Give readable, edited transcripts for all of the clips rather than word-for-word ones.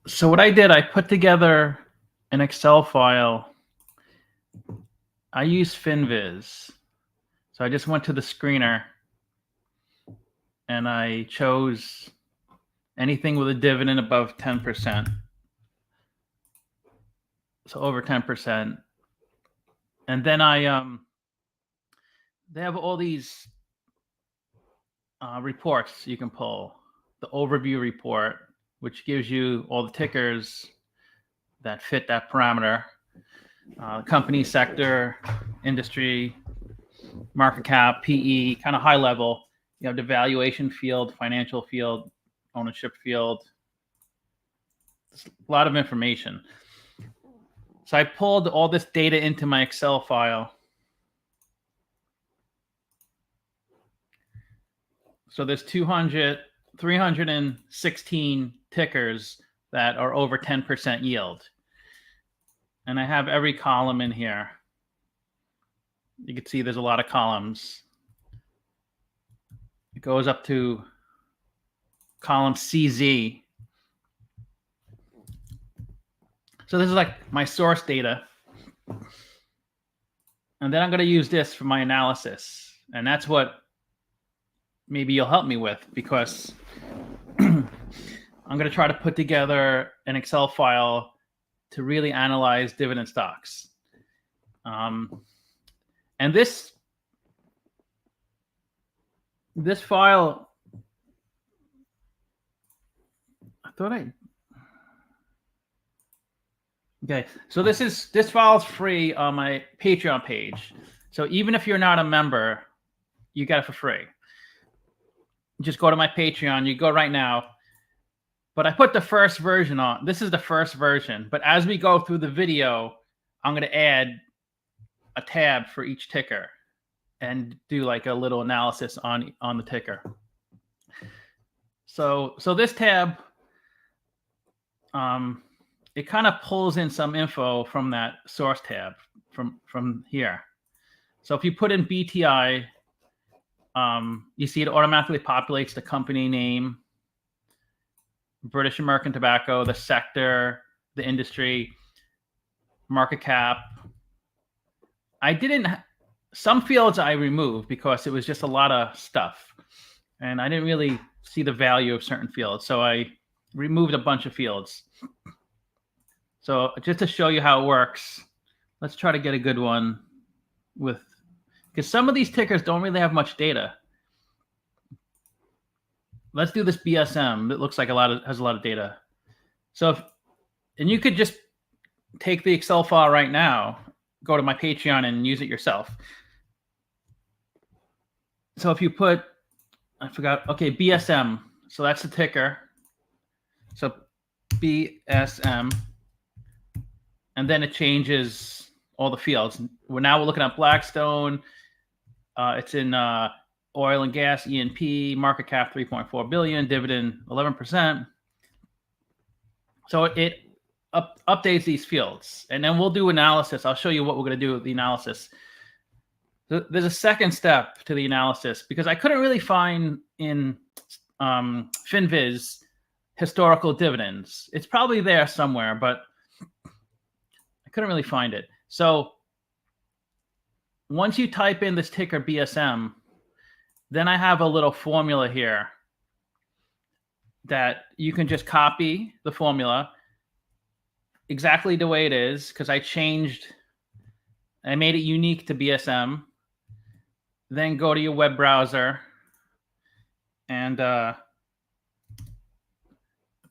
So what I did, I put together an Excel file. I use finviz. So I just went to the screener and I chose anything with a dividend above 10%. So over 10%. And then they have all these reports you can pull. The overview report, which gives you all the tickers that fit that parameter. Company, sector, industry, market cap, PE, kind of high level. You have the valuation field, financial field, ownership field. It's a lot of information. So I pulled all this data into my Excel file. So there's 316 tickers that are over 10% yield. And I have every column in here. You can see there's a lot of columns. It goes up to column CZ. So this is like my source data. And then I'm going to use this for my analysis. And that's what maybe you'll help me with, because I'm going to try to put together an Excel file to really analyze dividend stocks. And this file, okay, so this file is free on my Patreon page. So even if you're not a member, you get it for free. Just go to my Patreon. You go right now. But I put the first version on. This is the first version. But as we go through the video, I'm going to add a tab for each ticker and do like a little analysis on the ticker. So this tab, it kind of pulls in some info from that source tab from here. So if you put in BTI, you see it automatically populates the company name, British American Tobacco, the sector, the industry, market cap. Some fields I removed because it was just a lot of stuff. And I didn't really see the value of certain fields. So I removed a bunch of fields. So just to show you how it works, let's try to get a good one because some of these tickers don't really have much data. Let's do this BSM. It looks like has a lot of data. And you could just take the Excel file right now, go to my Patreon and use it yourself. So if you put, okay, BSM. So that's the ticker. So BSM. And then it changes all the fields. We're looking at Blackstone. It's in oil and gas, E&P, market cap 3.4 billion, dividend 11%. So it updates these fields, and then we'll do analysis. I'll show you what we're going to do with the analysis. So there's a second step to the analysis because I couldn't really find in finviz historical dividends. It's probably there somewhere, but I couldn't really find it. So once you type in this ticker BSM, then I have a little formula here that you can just copy the formula exactly the way it is, because I made it unique to BSM. Then go to your web browser and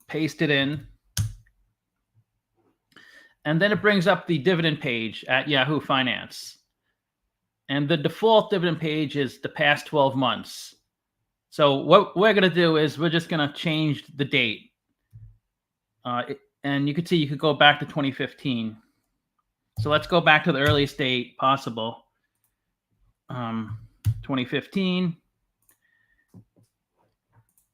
paste it in. And then it brings up the dividend page at Yahoo Finance. And the default dividend page is the past 12 months. So what we're going to do is we're just going to change the date. And you can see you could go back to 2015. So let's go back to the earliest date possible. 2015.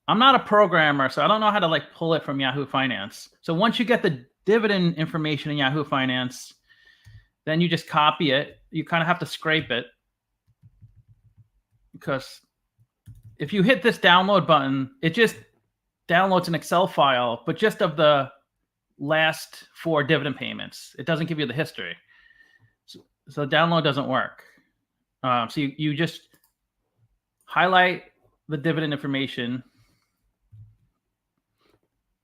I'm not a programmer, so I don't know how to pull it from Yahoo Finance. So once you get the dividend information in Yahoo Finance, then you just copy it. You kind of have to scrape it, because if you hit this download button, it just downloads an Excel file, but just of the last 4 dividend payments. It doesn't give you the history. So download doesn't work. So you just highlight the dividend information.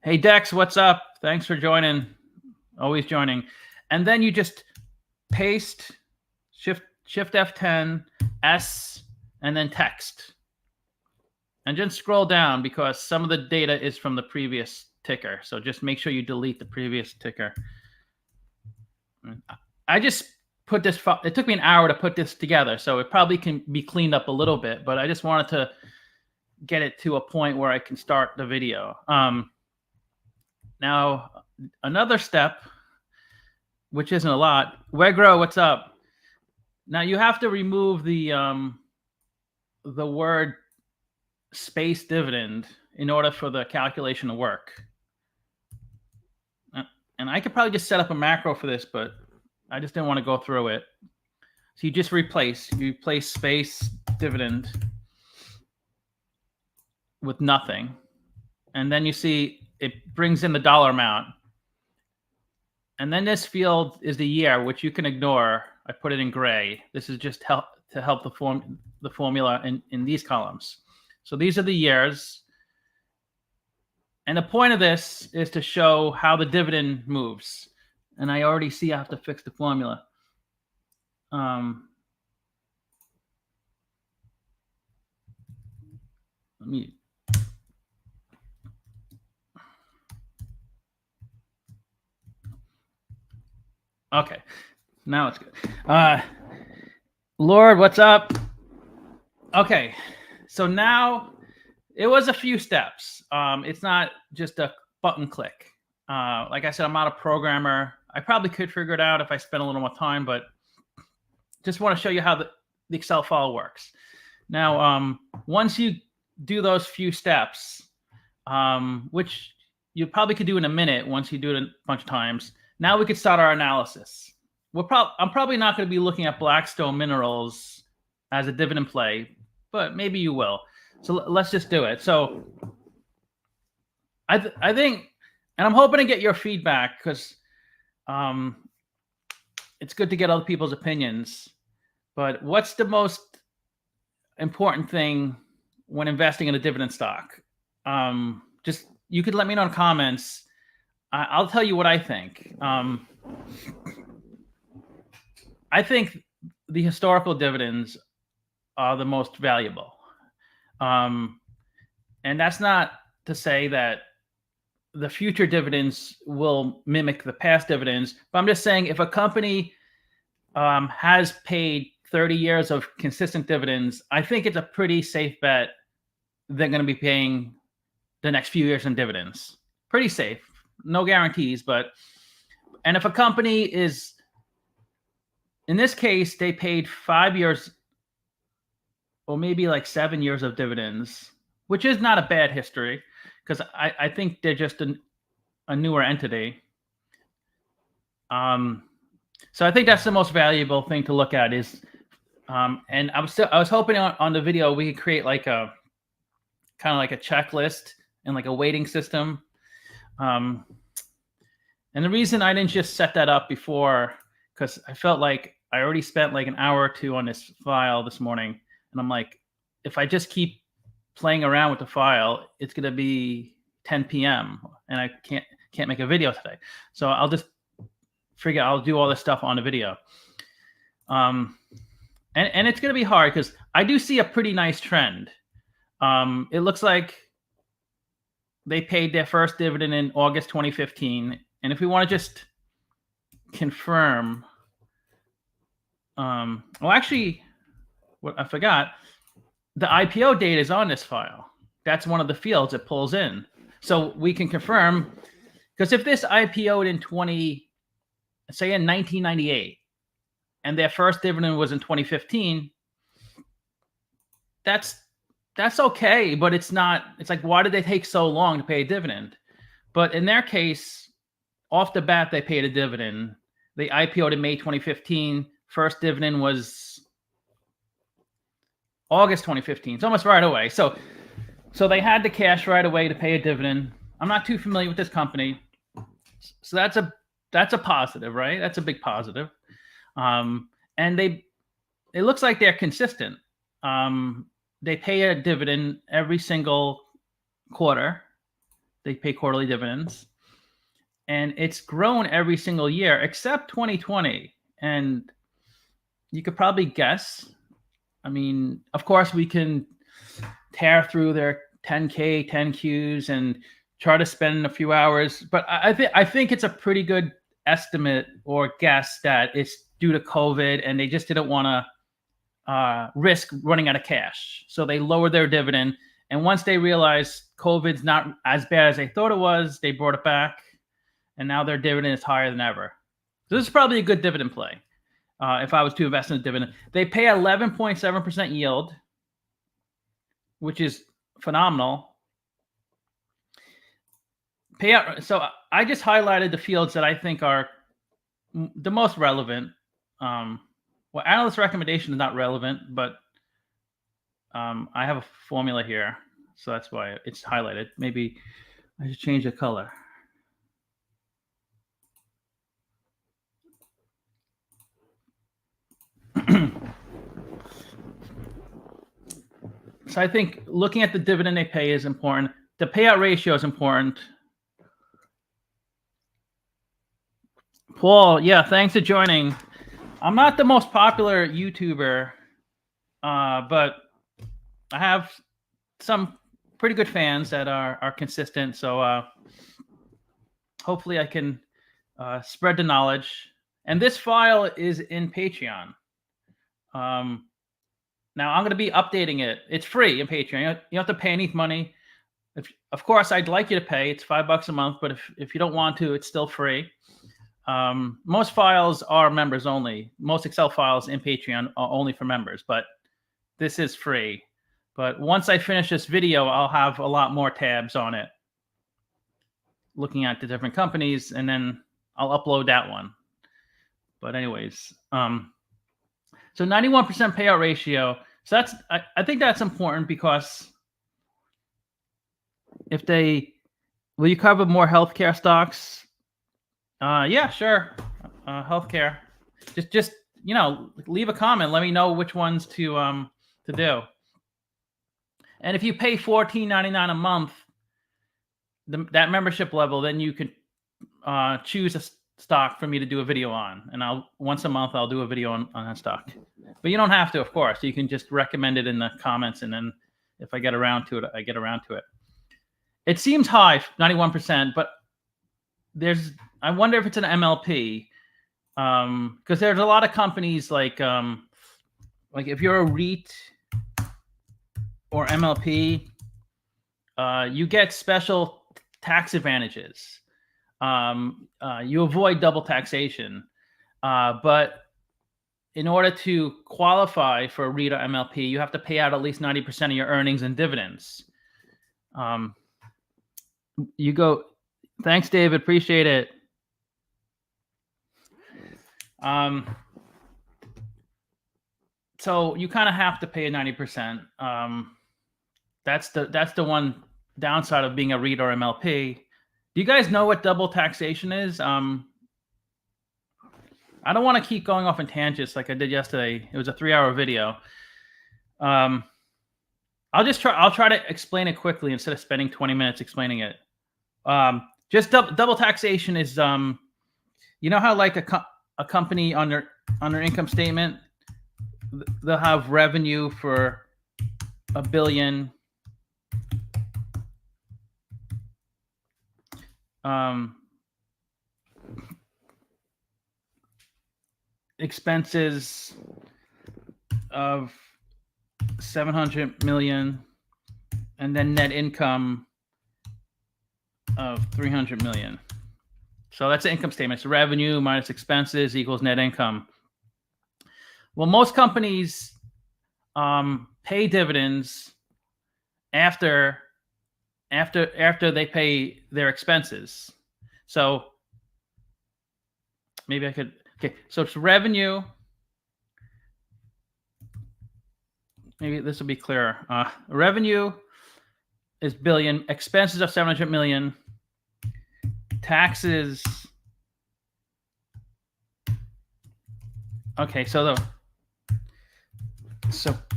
Hey, Dex, what's up? Thanks for joining. Always joining. And then you just paste Shift F10, S, and then text. And just scroll down because some of the data is from the previous ticker. So just make sure you delete the previous ticker. I just put this, it took me an hour to put this together, so it probably can be cleaned up a little bit, but I just wanted to get it to a point where I can start the video. Now, another step, which isn't a lot. Wegro, what's up? Now you have to remove the word space dividend in order for the calculation to work. And I could probably just set up a macro for this, but I just didn't want to go through it. So you just replace space dividend with nothing. And then you see it brings in the dollar amount. And then this field is the year, which you can ignore. I put it in gray. This is just to help the formula in these columns. So these are the years. And the point of this is to show how the dividend moves. And I already see I have to fix the formula. Let me. Okay, now it's good. Lord, what's up? Okay, so now it was a few steps. It's not just a button click. Like I said, I'm not a programmer. I probably could figure it out if I spent a little more time, but just want to show you how the Excel file works. Now, once you do those few steps, which you probably could do in a minute once you do it a bunch of times, now we could start our analysis. I'm probably not going to be looking at Blackstone Minerals as a dividend play, but maybe you will. So let's just do it. So I think, and I'm hoping to get your feedback because it's good to get other people's opinions. But what's the most important thing when investing in a dividend stock? Just you could let me know in comments. I'll tell you what I think. I think the historical dividends are the most valuable. And that's not to say that the future dividends will mimic the past dividends, but I'm just saying if a company has paid 30 years of consistent dividends, I think it's a pretty safe bet they're going to be paying the next few years in dividends. Pretty safe. No guarantees, and if a company is, in this case, they paid 5 years or maybe like 7 years of dividends, which is not a bad history because I think they're just a newer entity. So I think that's the most valuable thing to look at is, and I was hoping on the video we could create like a kind of like a checklist and like a weighting system. And the reason I didn't just set that up before, because I felt like I already spent like an hour or two on this file this morning. And I'm like, if I just keep playing around with the file, it's going to be 10 p.m. and I can't make a video today. So I'll just figure I'll do all this stuff on the video. And it's going to be hard because I do see a pretty nice trend. It looks like they paid their first dividend in August 2015. And if we want to just confirm, well, actually, what I forgot, the IPO date is on this file. That's one of the fields it pulls in. So we can confirm, because if this IPO'd in say in 1998, and their first dividend was in 2015, that's okay, but it's not, it's like, why did they take so long to pay a dividend? But in their case, off the bat, they paid a dividend. They IPO'd in May 2015. First dividend was August 2015. It's almost right away. So they had the cash right away to pay a dividend. I'm not too familiar with this company. So that's a positive, right? That's a big positive. And it looks like they're consistent. They pay a dividend every single quarter. They pay quarterly dividends, and it's grown every single year except 2020. And you could probably guess. I mean, of course, we can tear through their 10K, 10Qs and try to spend a few hours, but I think it's a pretty good estimate or guess that it's due to COVID, and they just didn't want to risk running out of cash, so they lowered their dividend. And once they realized COVID's not as bad as they thought it was, they brought it back, and now their dividend is higher than ever. So this is probably a good dividend play. If I was to invest in a dividend, they pay 11.7% yield, which is phenomenal. Payout. So I just highlighted the fields that I think are the most relevant. Well, analyst recommendation is not relevant, but I have a formula here, so that's why it's highlighted. Maybe I should change the color. So I think looking at the dividend they pay is important. The payout ratio is important. Paul, yeah, thanks for joining. I'm not the most popular YouTuber, but I have some pretty good fans that are consistent. So hopefully I can spread the knowledge. And this file is in Patreon. Now I'm going to be updating it. It's free in Patreon. You don't have to pay any money. Of course, I'd like you to pay. It's $5 a month, but if you don't want to, it's still free. Most files are members only. Most Excel files in Patreon are only for members, but this is free. But once I finish this video, I'll have a lot more tabs on it, looking at the different companies, and then I'll upload that one. But anyways, so 91% payout ratio. So that's I think that's important, because if will you cover more healthcare stocks? Yeah, sure. Healthcare. Just leave a comment. Let me know which ones to do. And if you pay $14.99 a month, that membership level, then you can choose a stock for me to do a video on, and once a month I'll do a video on that stock. But you don't have to, of course. You can just recommend it in the comments, and then if I get around to it, I get around to it. It seems high, 91%, but I wonder if it's an MLP, because there's a lot of companies like if you're a REIT or MLP, you get special tax advantages. You avoid double taxation, but in order to qualify for a REIT or MLP, you have to pay out at least 90% of your earnings in dividends. Thanks, David. Appreciate it. So you kind of have to pay 90%. That's the one downside of being a REIT or MLP. Do you guys know what double taxation is? I don't want to keep going off in tangents like I did yesterday. It was a 3-hour video. I'll try to explain it quickly instead of spending 20 minutes explaining it. Just double taxation is, you know how like a company on their income statement, they'll have revenue for $1 billion. Expenses of 700 million, and then net income of 300 million. So that's the income statement. It's revenue minus expenses equals net income. Well, most companies pay dividends after they pay their expenses. So maybe I could. Okay, so it's revenue. Maybe this will be clearer. Revenue is billion. Expenses of 700 million. taxes. Okay, so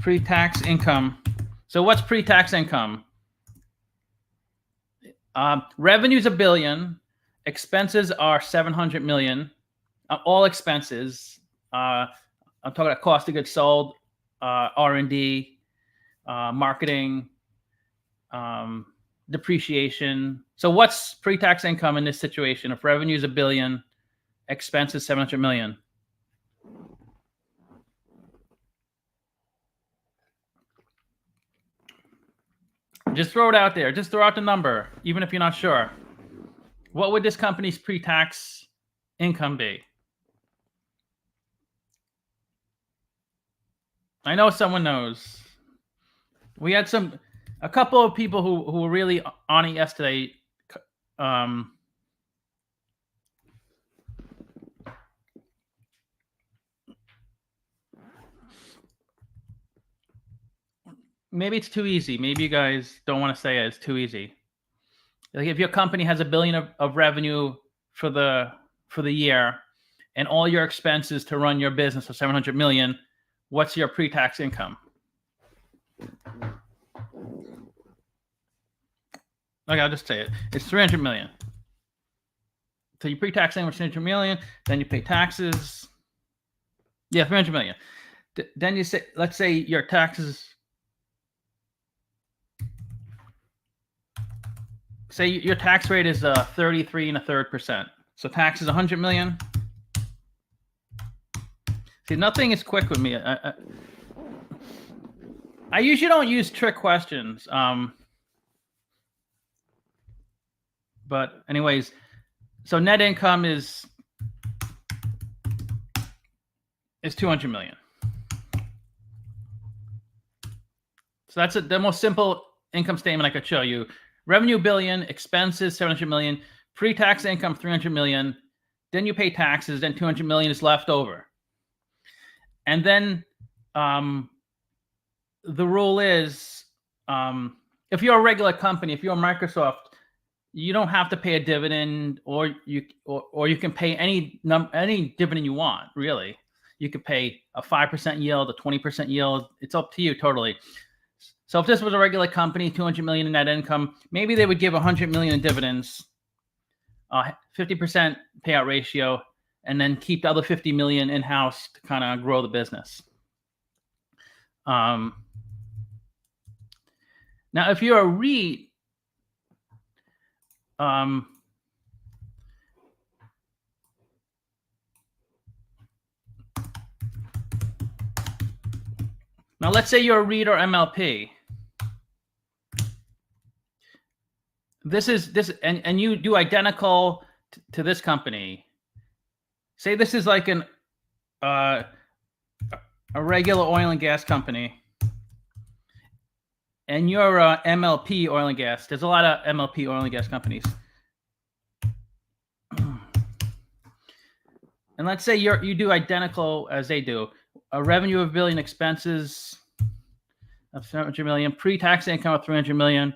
pre-tax income. So what's pre-tax income? Revenue's $1 billion. Expenses are 700 million. All expenses. I'm talking about cost of goods sold, R&D, marketing, depreciation. So what's pre-tax income in this situation? If revenue is $1 billion, expenses 700 million. Just throw it out there. Just throw out the number, even if you're not sure. What would this company's pre-tax income be? I know someone knows. We had a couple of people who were really on it yesterday. Maybe it's too easy. Maybe you guys don't want to say it. It's too easy. Like if your company has $1 billion of revenue for the year, and all your expenses to run your business are 700 million, what's your pre-tax income? Okay, I'll just say it. It's 300 million. So your pre-tax income is 300 million. Then you pay taxes. Yeah, 300 million. Then you say, let's say your taxes. Say your tax rate is 33 1/3%. So tax is 100 million. See, nothing is quick with me. I usually don't use trick questions. But anyways, so net income is 200 million. So that's the most simple income statement I could show you. Revenue $1 billion, expenses 700 million, pre-tax income 300 million. Then you pay taxes. Then 200 million is left over. And then the rule is, if you're a regular company, if you're Microsoft, you don't have to pay a dividend, or you can pay any dividend you want. Really, you could pay a 5% yield, a 20% yield. It's up to you totally. So if this was a regular company, 200 million in net income, maybe they would give 100 million in dividends, 50% payout ratio, and then keep the other 50 million in house to kind of grow the business. Now, if you're a REIT, now let's say you're a REIT or MLP. This and you do identical to this company. Say this is like a regular oil and gas company, and you're a MLP oil and gas. There's a lot of MLP oil and gas companies. And let's say you do identical as they do. A revenue of $1 billion, expenses of 700 million, pre-tax income of 300 million.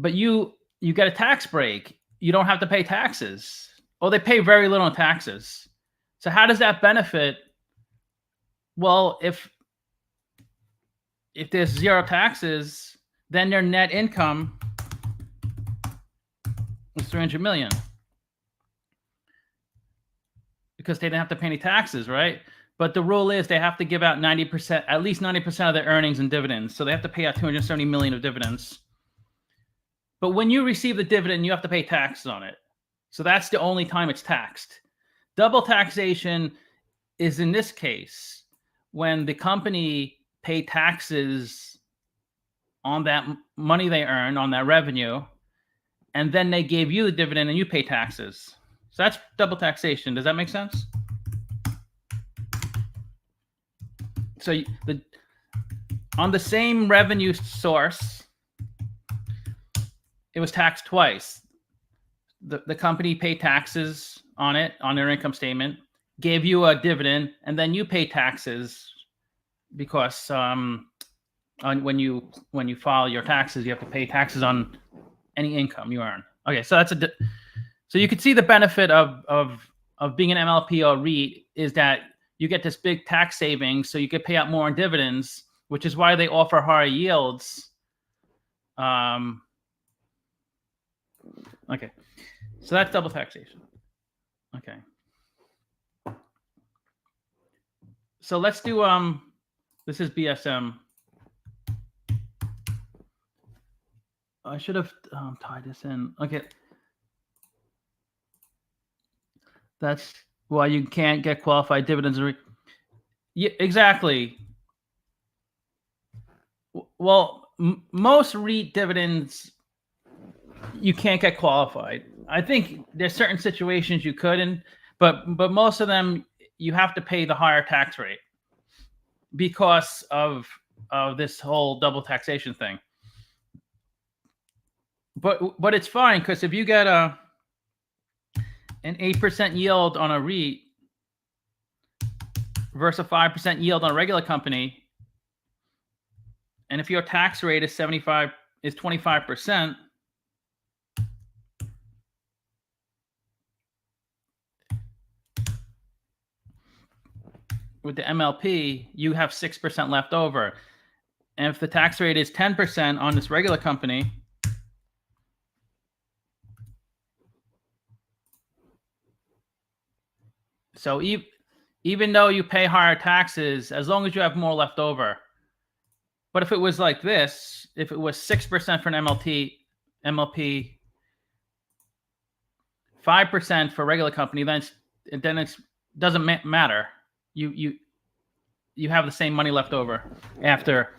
But you get a tax break. You don't have to pay taxes. Or they pay very little in taxes. So how does that benefit? Well, if there's zero taxes, then their net income is 300 million. Because they didn't have to pay any taxes, right? But the rule is they have to give out 90%, at least 90% of their earnings in dividends. So they have to pay out 270 million of dividends. But when you receive the dividend, you have to pay taxes on it. So that's the only time it's taxed. Double taxation is in this case when the company paid taxes on that money they earned, on that revenue, and then they gave you the dividend and you pay taxes. So that's double taxation. Does that make sense? So on the same revenue source, it was taxed twice. The company paid taxes on it, on their income statement, gave you a dividend, and then you pay taxes because when you file your taxes, you have to pay taxes on any income you earn. Okay, so that's So you can see the benefit of being an MLP or REIT is that you get this big tax savings, so you could pay out more in dividends, which is why they offer higher yields. Okay, so that's double taxation. Okay. So let's do, this is BSM. I should have tied this in. Okay. That's why you can't get qualified dividends. Yeah, exactly. Well, most REIT dividends, you can't get qualified. I think there's certain situations you couldn't, but most of them you have to pay the higher tax rate because of this whole double taxation thing. But it's fine, because if you get an 8% yield on a REIT versus a 5% yield on a regular company, and if your tax rate is 25%, with the MLP, you have 6% left over. And if the tax rate is 10% on this regular company, so even though you pay higher taxes, as long as you have more left over. But if it was like this, if it was 6% for an MLP, 5% for a regular company, then it doesn't matter. You have the same money left over after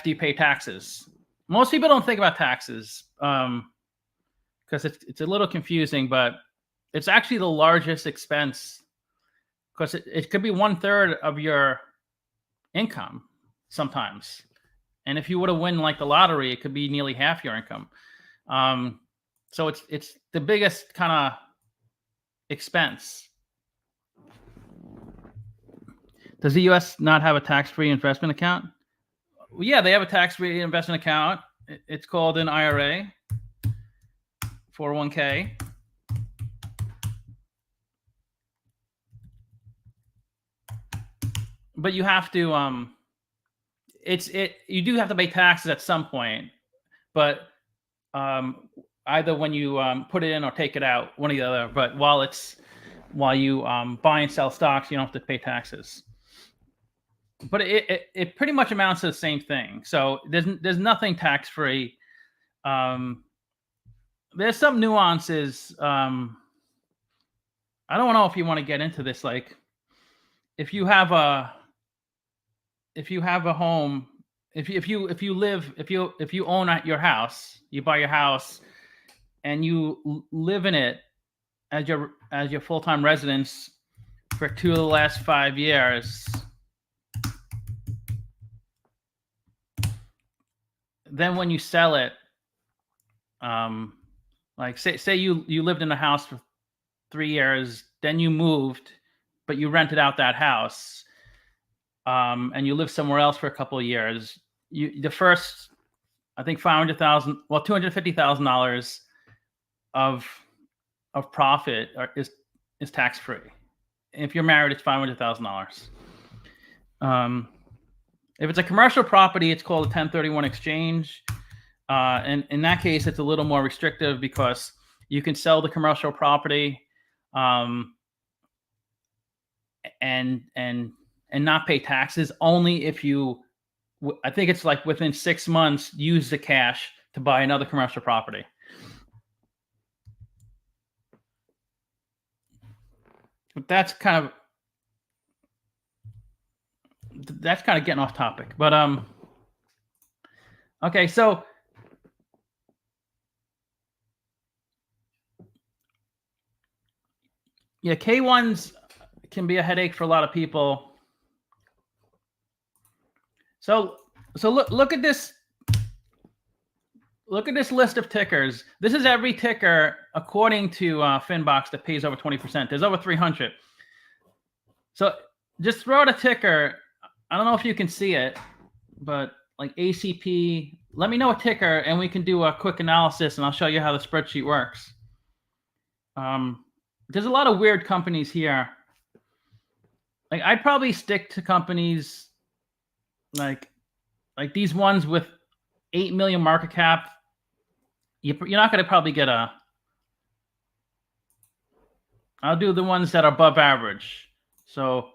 you pay taxes. Most people don't think about taxes because it's a little confusing, but it's actually the largest expense, because it could be 1/3 of your income sometimes. And if you were to win like the lottery, it could be nearly half your income. So it's the biggest kind of expense. Does the U.S. not have a tax-free investment account? Well, yeah, they have a tax-free investment account. It's called an IRA, 401k. But you have to you do have to pay taxes at some point, but either when you put it in or take it out, one or the other. But while you buy and sell stocks, you don't have to pay taxes. But it pretty much amounts to the same thing. So there's nothing tax free. There's some nuances. I don't know if you want to get into this. Like, if you have a home, if you own your house, you buy your house, and you live in it as your full-time residence for 2 of the last 5 years, then when you sell it, like say you lived in a house for 3 years, then you moved, but you rented out that house, and you live somewhere else for a couple of years, the first, I think $250,000 of profit is tax free. If you're married, it's $500,000. If it's a commercial property, it's called a 1031 exchange. And in that case, it's a little more restrictive, because you can sell the commercial property and not pay taxes only if you, I think it's like within 6 months, use the cash to buy another commercial property. But that's kind of getting off topic. But okay, so yeah, K1s can be a headache for a lot of people. So look at this. Look at this list of tickers. This is every ticker according to Finbox that pays over 20%. There's over 300. So just throw out a ticker. I don't know if you can see it, but like ACP, let me know a ticker and we can do a quick analysis, and I'll show you how the spreadsheet works. There's a lot of weird companies here. Like I'd probably stick to companies like these ones with 8 million market cap. You're not going to probably get a. I'll do the ones that are above average. So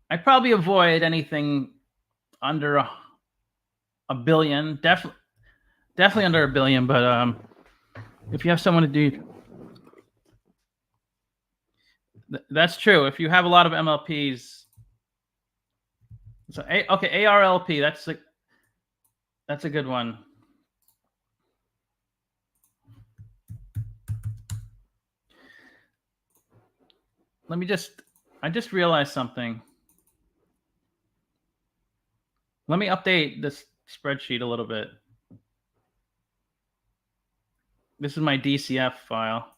I'd probably avoid anything under a billion. Definitely under a billion. But if you have someone to do, that's true. If you have a lot of MLPs, so okay, ARLP. That's a good one. I just realized something. Let me update this spreadsheet a little bit. This is my DCF file.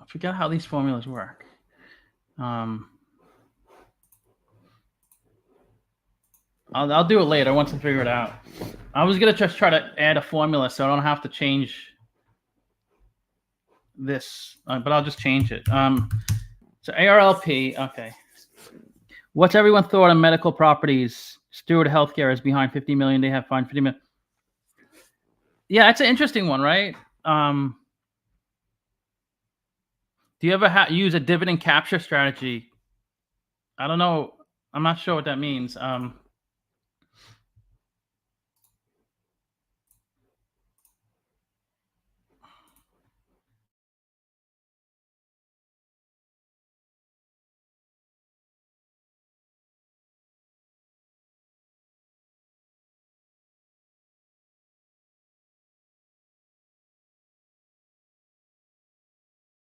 I forget how these formulas work. I'll do it later once I figure it out. I was gonna just try to add a formula so I don't have to change this, but I'll just change it. So ARLP, okay. What's everyone thought on medical properties? Steward Healthcare is behind 50 million. They have fined 50 million. Yeah, it's an interesting one, right? Do you ever use a dividend capture strategy? I don't know. I'm not sure what that means.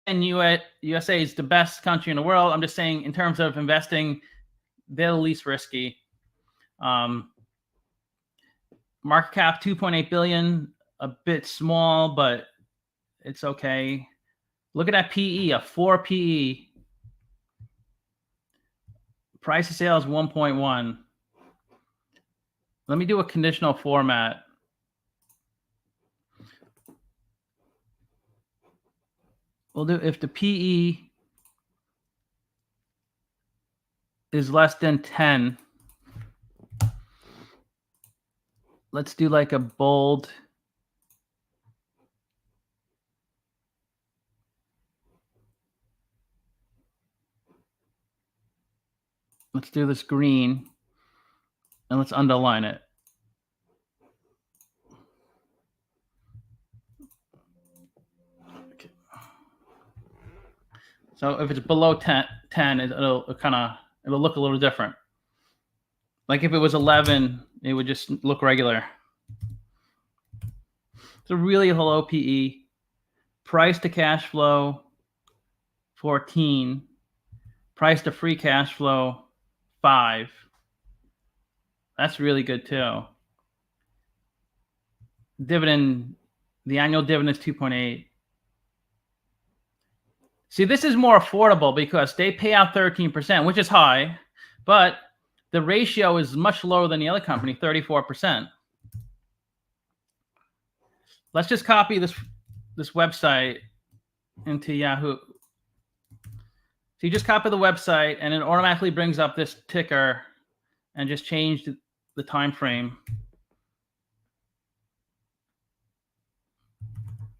And USA is the best country in the world. I'm just saying, in terms of investing, they're the least risky. Market cap 2.8 billion, a bit small, but it's okay. Look at that PE, a 4 PE. Price to sales 1.1. Let me do a conditional format. We'll do if the PE is less than 10. Let's do like a bold. Let's do this green, and let's underline it. Okay. So if it's below 10, it'll look a little different. Like if it was 11, it would just look regular. It's a really low PE. Price to cash flow 14. Price to free cash flow 5. That's really good too. Dividend, the annual dividend is 2.8. See, this is more affordable because they pay out 13%, which is high, but the ratio is much lower than the other company, 34%. Let's just copy this website into Yahoo. So you just copy the website, and it automatically brings up this ticker, and just change the time frame.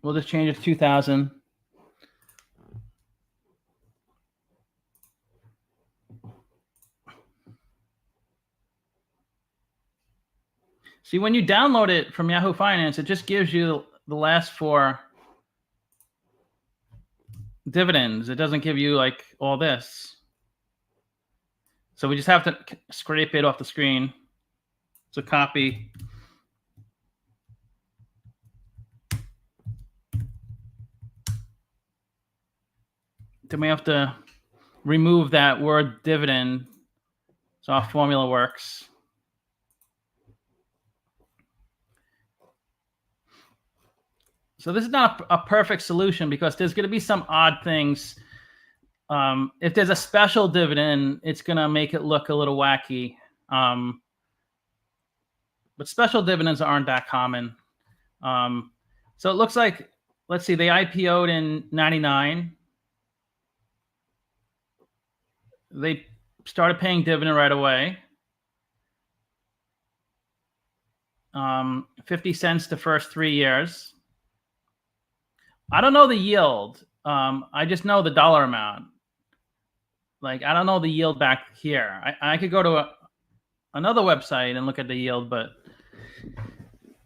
We'll just change it to 2000. See, when you download it from Yahoo Finance, it just gives you the last 4 dividends. It doesn't give you like all this. So we just have to scrape it off the screen. So copy. Then we have to remove that word dividend, so our formula works. So this is not a perfect solution because there's going to be some odd things. If there's a special dividend, it's going to make it look a little wacky. But special dividends aren't that common. So it looks like, let's see, they IPO'd in 99. They started paying dividend right away. 50 cents the first 3 years. I don't know the yield. I just know the dollar amount. Like, I don't know the yield back here. I could go to another website and look at the yield, but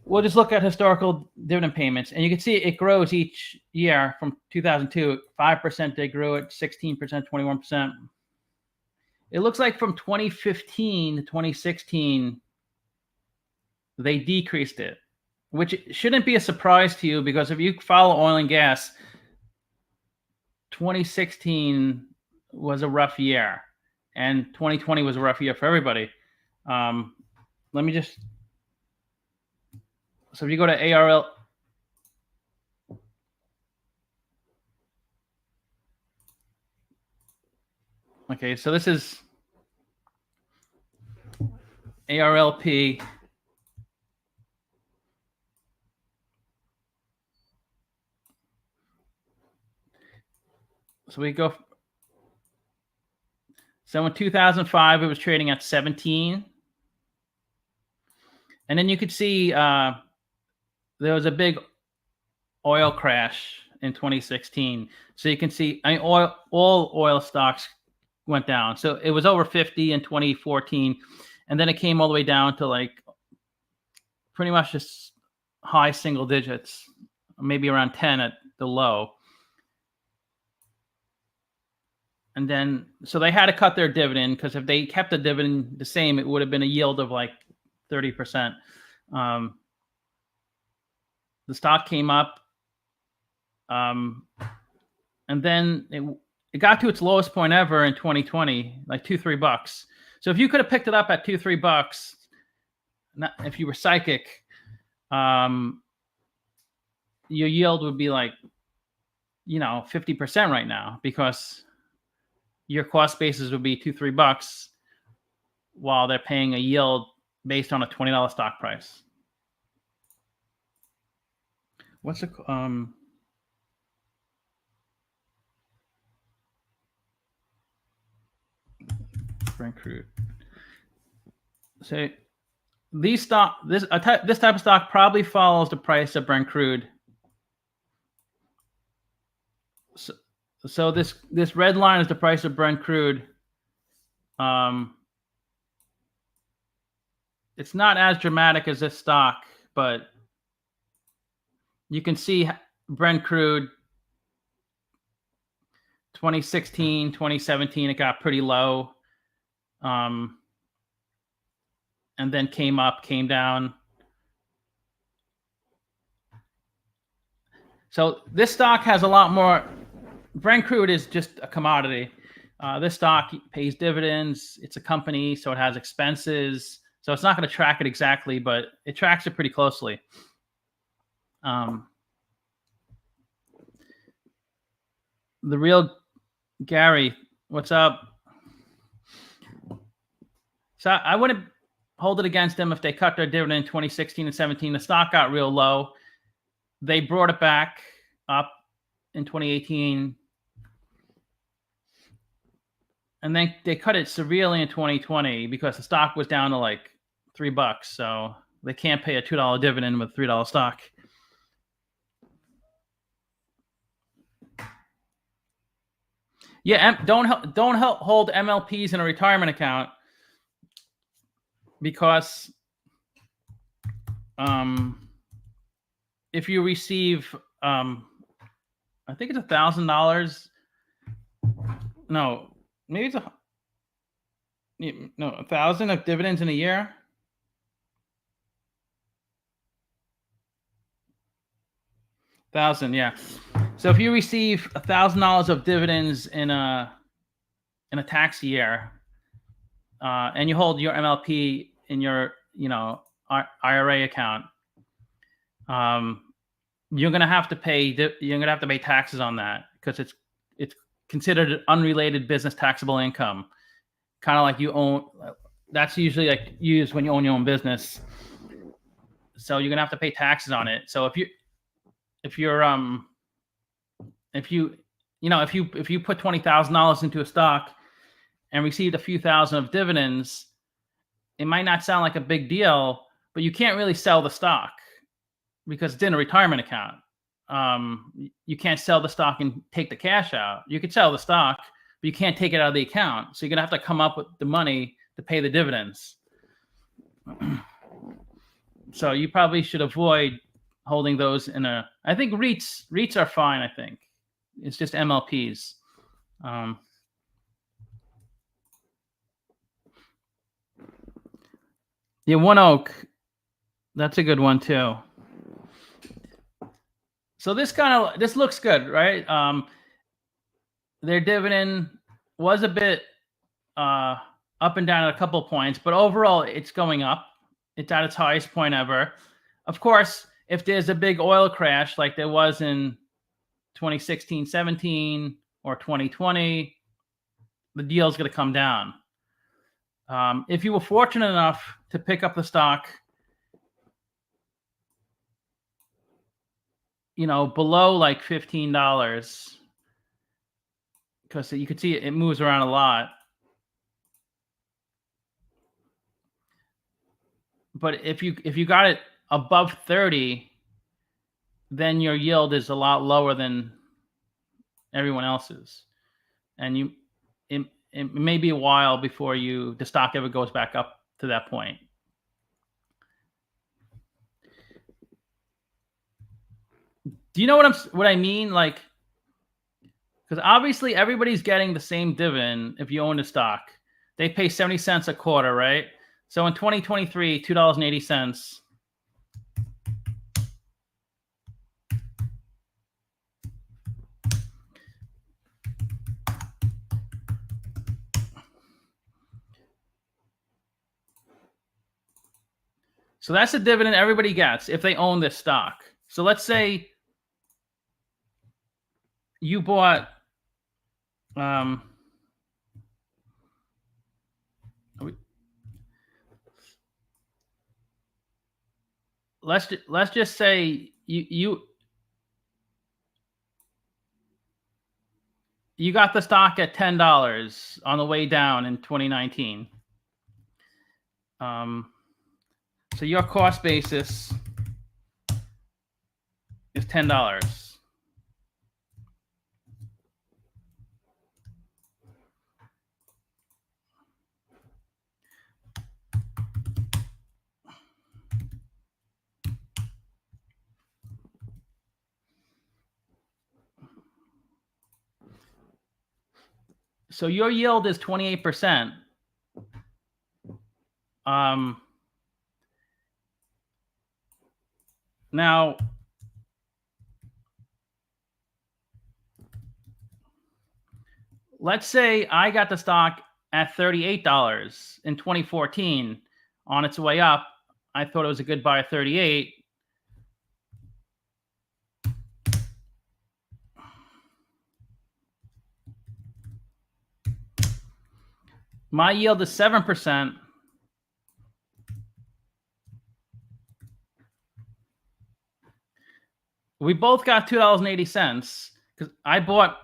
we'll just look at historical dividend payments. And you can see it grows each year from 2002. 5% they grew it, 16%, 21%. It looks like from 2015 to 2016, they decreased it, which shouldn't be a surprise to you because if you follow oil and gas, 2016 was a rough year and 2020 was a rough year for everybody. Let me just, so if you go to ARL, okay, so this is ARLP. So we go, so in 2005, it was trading at 17. And then you could see there was a big oil crash in 2016. So you can see, I mean, all oil stocks went down. So it was over 50 in 2014. And then it came all the way down to like pretty much just high single digits, maybe around 10 at the low. And then, so they had to cut their dividend because if they kept the dividend the same, it would have been a yield of like 30%. The stock came up. And then it got to its lowest point ever in 2020, like $2-3. So if you could have picked it up at $2-3, if you were psychic, your yield would be like, 50% right now because your cost basis would be $2-3 while they're paying a yield based on a $20 stock price. What's the Brent crude? So this type of stock probably follows the price of Brent crude. So this red line is the price of Brent crude. It's not as dramatic as this stock, but you can see Brent crude 2016, 2017, it got pretty low. And then came up, came down. So this stock has a lot more. Brent crude is just a commodity. This stock pays dividends. It's a company, so it has expenses. So it's not going to track it exactly, but it tracks it pretty closely. The real Gary, what's up? So I wouldn't hold it against them if they cut their dividend in 2016 and 17. The stock got real low. They brought it back up in 2018. And then they cut it severely in 2020 because the stock was down to like $3. So they can't pay a $2 dividend with $3 stock. Yeah, don't hold MLPs in a retirement account because if you receive, I think it's $1,000. No, maybe it's 1,000 of dividends in a year. $1,000, yeah. So if you receive $1,000 of dividends in a tax year, and you hold your MLP in your IRA account, you're gonna have to pay taxes on that because it's considered unrelated business taxable income, kind of like you own. That's usually like used when you own your own business. So you're gonna have to pay taxes on it. So if you put $20,000 into a stock and received a few thousand of dividends, it might not sound like a big deal, but you can't really sell the stock because it's in a retirement account. You can't sell the stock and take the cash out. You could sell the stock, but you can't take it out of the account. So you're gonna have to come up with the money to pay the dividends. So you probably should avoid holding those in a. I think REITs are fine. I think it's just MLPs. Yeah, One Oak, that's a good one too. So this looks good, right? Their dividend was a bit up and down at a couple points, but overall it's going up. It's at its highest point ever. Of course, if there's a big oil crash like there was in 2016-17 or 2020, the deal's going to come down. If you were fortunate enough to pick up the stock, below like $15, because you could see it moves around a lot. But if you got it above 30, then your yield is a lot lower than everyone else's, and it may be a while before the stock ever goes back up to that point. Do you know what I mean? Like, because obviously everybody's getting the same dividend if you own the stock. They pay 70 cents a quarter, right? So in 2023, $2.80. So that's the dividend everybody gets if they own this stock. So let's say you bought let's just say you got the stock at $10 on the way down in 2019. So your cost basis is $10. So your yield is 28%. Now, let's say I got the stock at $38 in 2014 on its way up. I thought it was a good buy at 38. My yield is 7%. We both got $2.80 because I bought.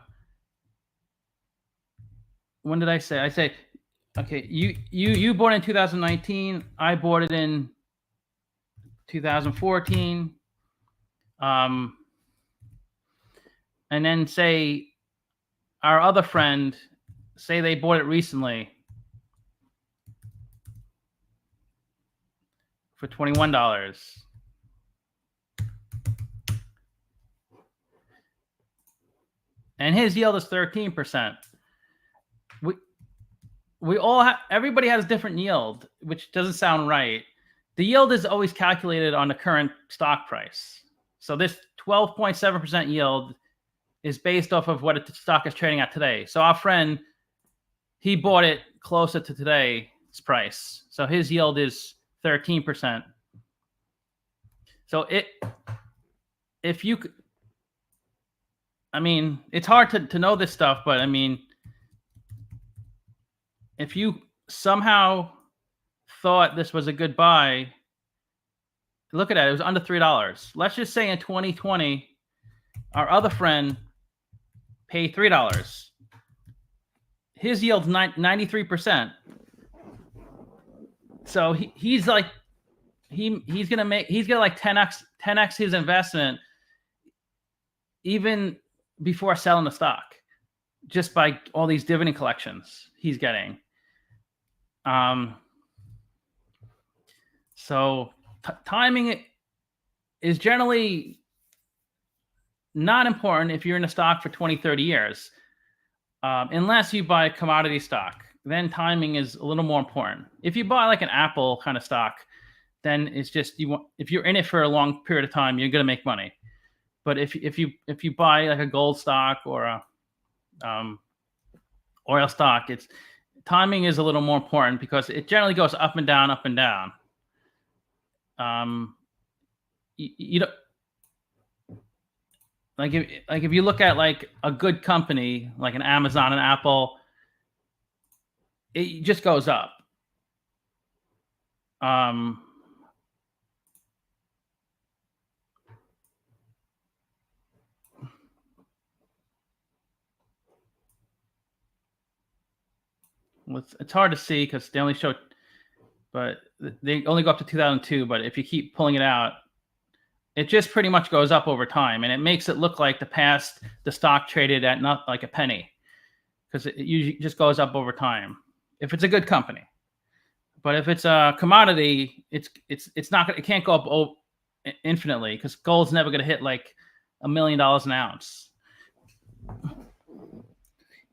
When did I say? I say, okay, you bought in 2019. I bought it in 2014. And then say our other friend, say they bought it recently for $21. And his yield is 13%. We all have, everybody has different yield, which doesn't sound right. The yield is always calculated on the current stock price. So this 12.7% yield is based off of what the stock is trading at today. So our friend, he bought it closer to today's price. So his yield is 13%. So if you, I mean, it's hard to know this stuff, but I mean, if you somehow thought this was a good buy, look at that. It was under $3. Let's just say in 2020, our other friend paid $3. His yield's 93%. So he's like, he's gonna like 10x his investment even before selling the stock, just by all these dividend collections he's getting. So timing is generally not important if you're in a stock for 20, 30 years, unless you buy a commodity stock. Then timing is a little more important. If you buy like an Apple kind of stock, then it's just if you're in it for a long period of time, you're gonna make money. But if you buy like a gold stock or a oil stock, it's timing is a little more important because it generally goes up and down, up and down. You don't like if you look at like a good company like an Amazon and Apple, it just goes up. It's hard to see because they only show, but they only go up to 2002. But if you keep pulling it out, it just pretty much goes up over time, and it makes it look like the stock traded at not like a penny, because it usually just goes up over time if it's a good company. But if it's a commodity, it's not it can't go up infinitely, because gold's never going to hit like $1 million an ounce.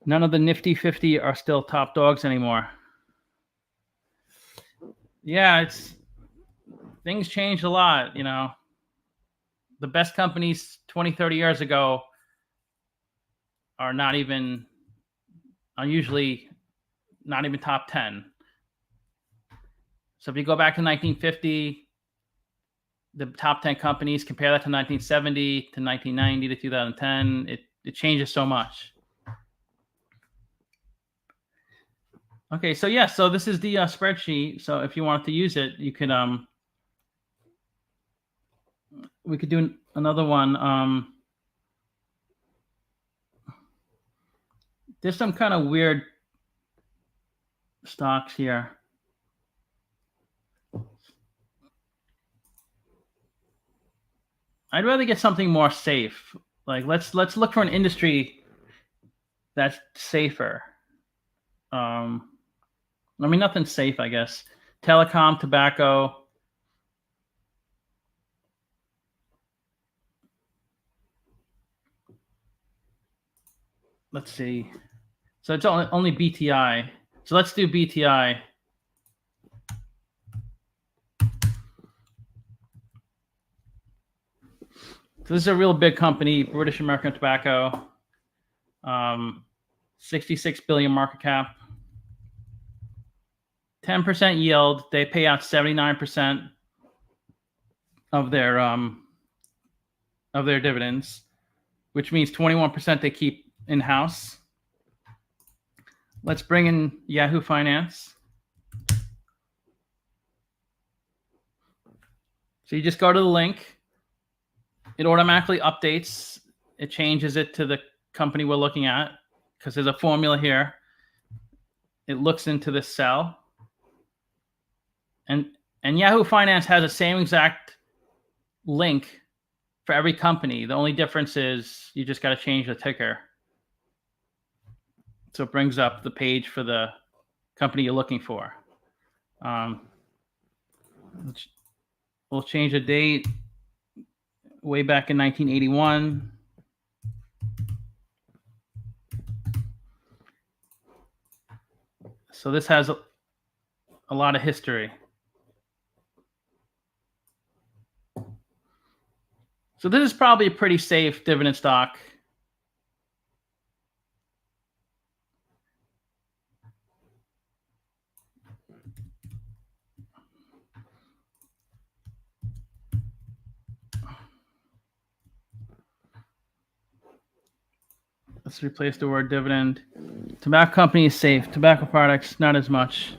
None of the Nifty 50 are still top dogs anymore. Yeah, things changed a lot, you know. The best companies 20, 30 years ago are usually not even top 10. So if you go back to 1950, the top 10 companies, compare that to 1970 to 1990 to 2010, it changes so much. Okay, so yeah, so this is the spreadsheet. So if you wanted to use it, you could we could do another one. There's some kind of weird stocks here. I'd rather get something more safe. Like let's look for an industry that's safer. I mean, nothing's safe, I guess. Telecom, tobacco. Let's see. So it's only BTI. So let's do BTI. So this is a real big company, British American Tobacco. 66 billion market cap. 10% yield. They pay out 79% of their dividends, which means 21% they keep in-house. Let's bring in Yahoo Finance. So you just go to the link. It automatically updates. It changes it to the company we're looking at because there's a formula here. It looks into this cell. And Yahoo Finance has the same exact link for every company. The only difference is you just got to change the ticker. So it brings up the page for the company you're looking for. We'll change the date way back in 1981. So this has a lot of history. So this is probably a pretty safe dividend stock. Let's replace the word dividend. Tobacco company is safe. Tobacco products, not as much.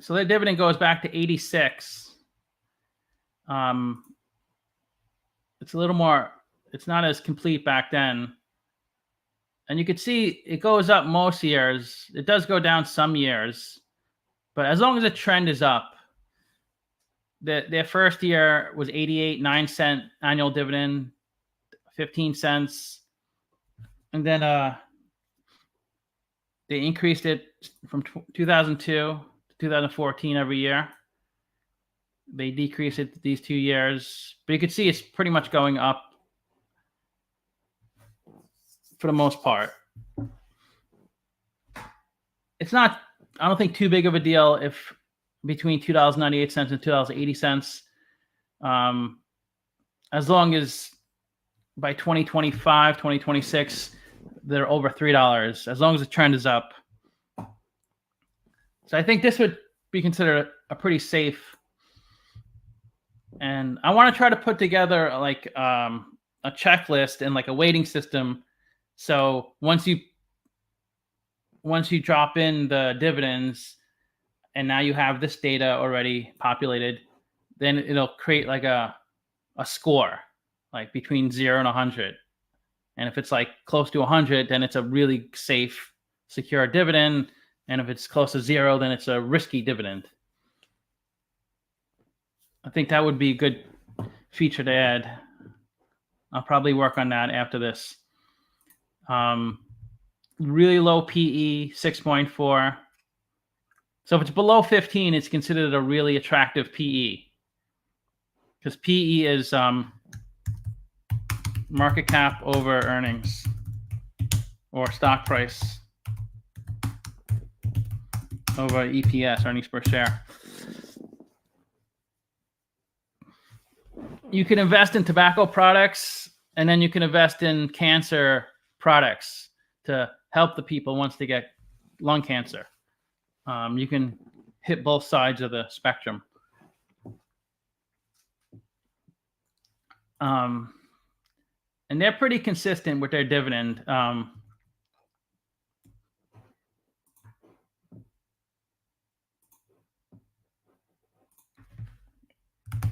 So the dividend goes back to 86. It's a little more, it's not as complete back then. And you could see it goes up most years. It does go down some years. But as long as the trend is up, their first year was 88, 9-cent annual dividend, 15 cents. And then they increased it from 2002 to 2014 every year. They decreased it these 2 years. But you can see it's pretty much going up for the most part. It's not, I don't think, too big of a deal if between $2.98 and $2.80. As long as by 2025, 2026, they're over $3, as long as the trend is up. So I think this would be considered a pretty safe. And I want to try to put together like a checklist and like a weighting system. So once you drop in the dividends and now you have this data already populated, then it'll create like a score, like between 0 and 100. And if it's like close to 100, then it's a really safe, secure dividend. And if it's close to 0, then it's a risky dividend. I think that would be a good feature to add. I'll probably work on that after this. Really low PE, 6.4. So if it's below 15, it's considered a really attractive PE. Because PE is market cap over earnings, or stock price over EPS, earnings per share. You can invest in tobacco products, and then you can invest in cancer products to help the people once they get lung cancer. You can hit both sides of the spectrum. And they're pretty consistent with their dividend.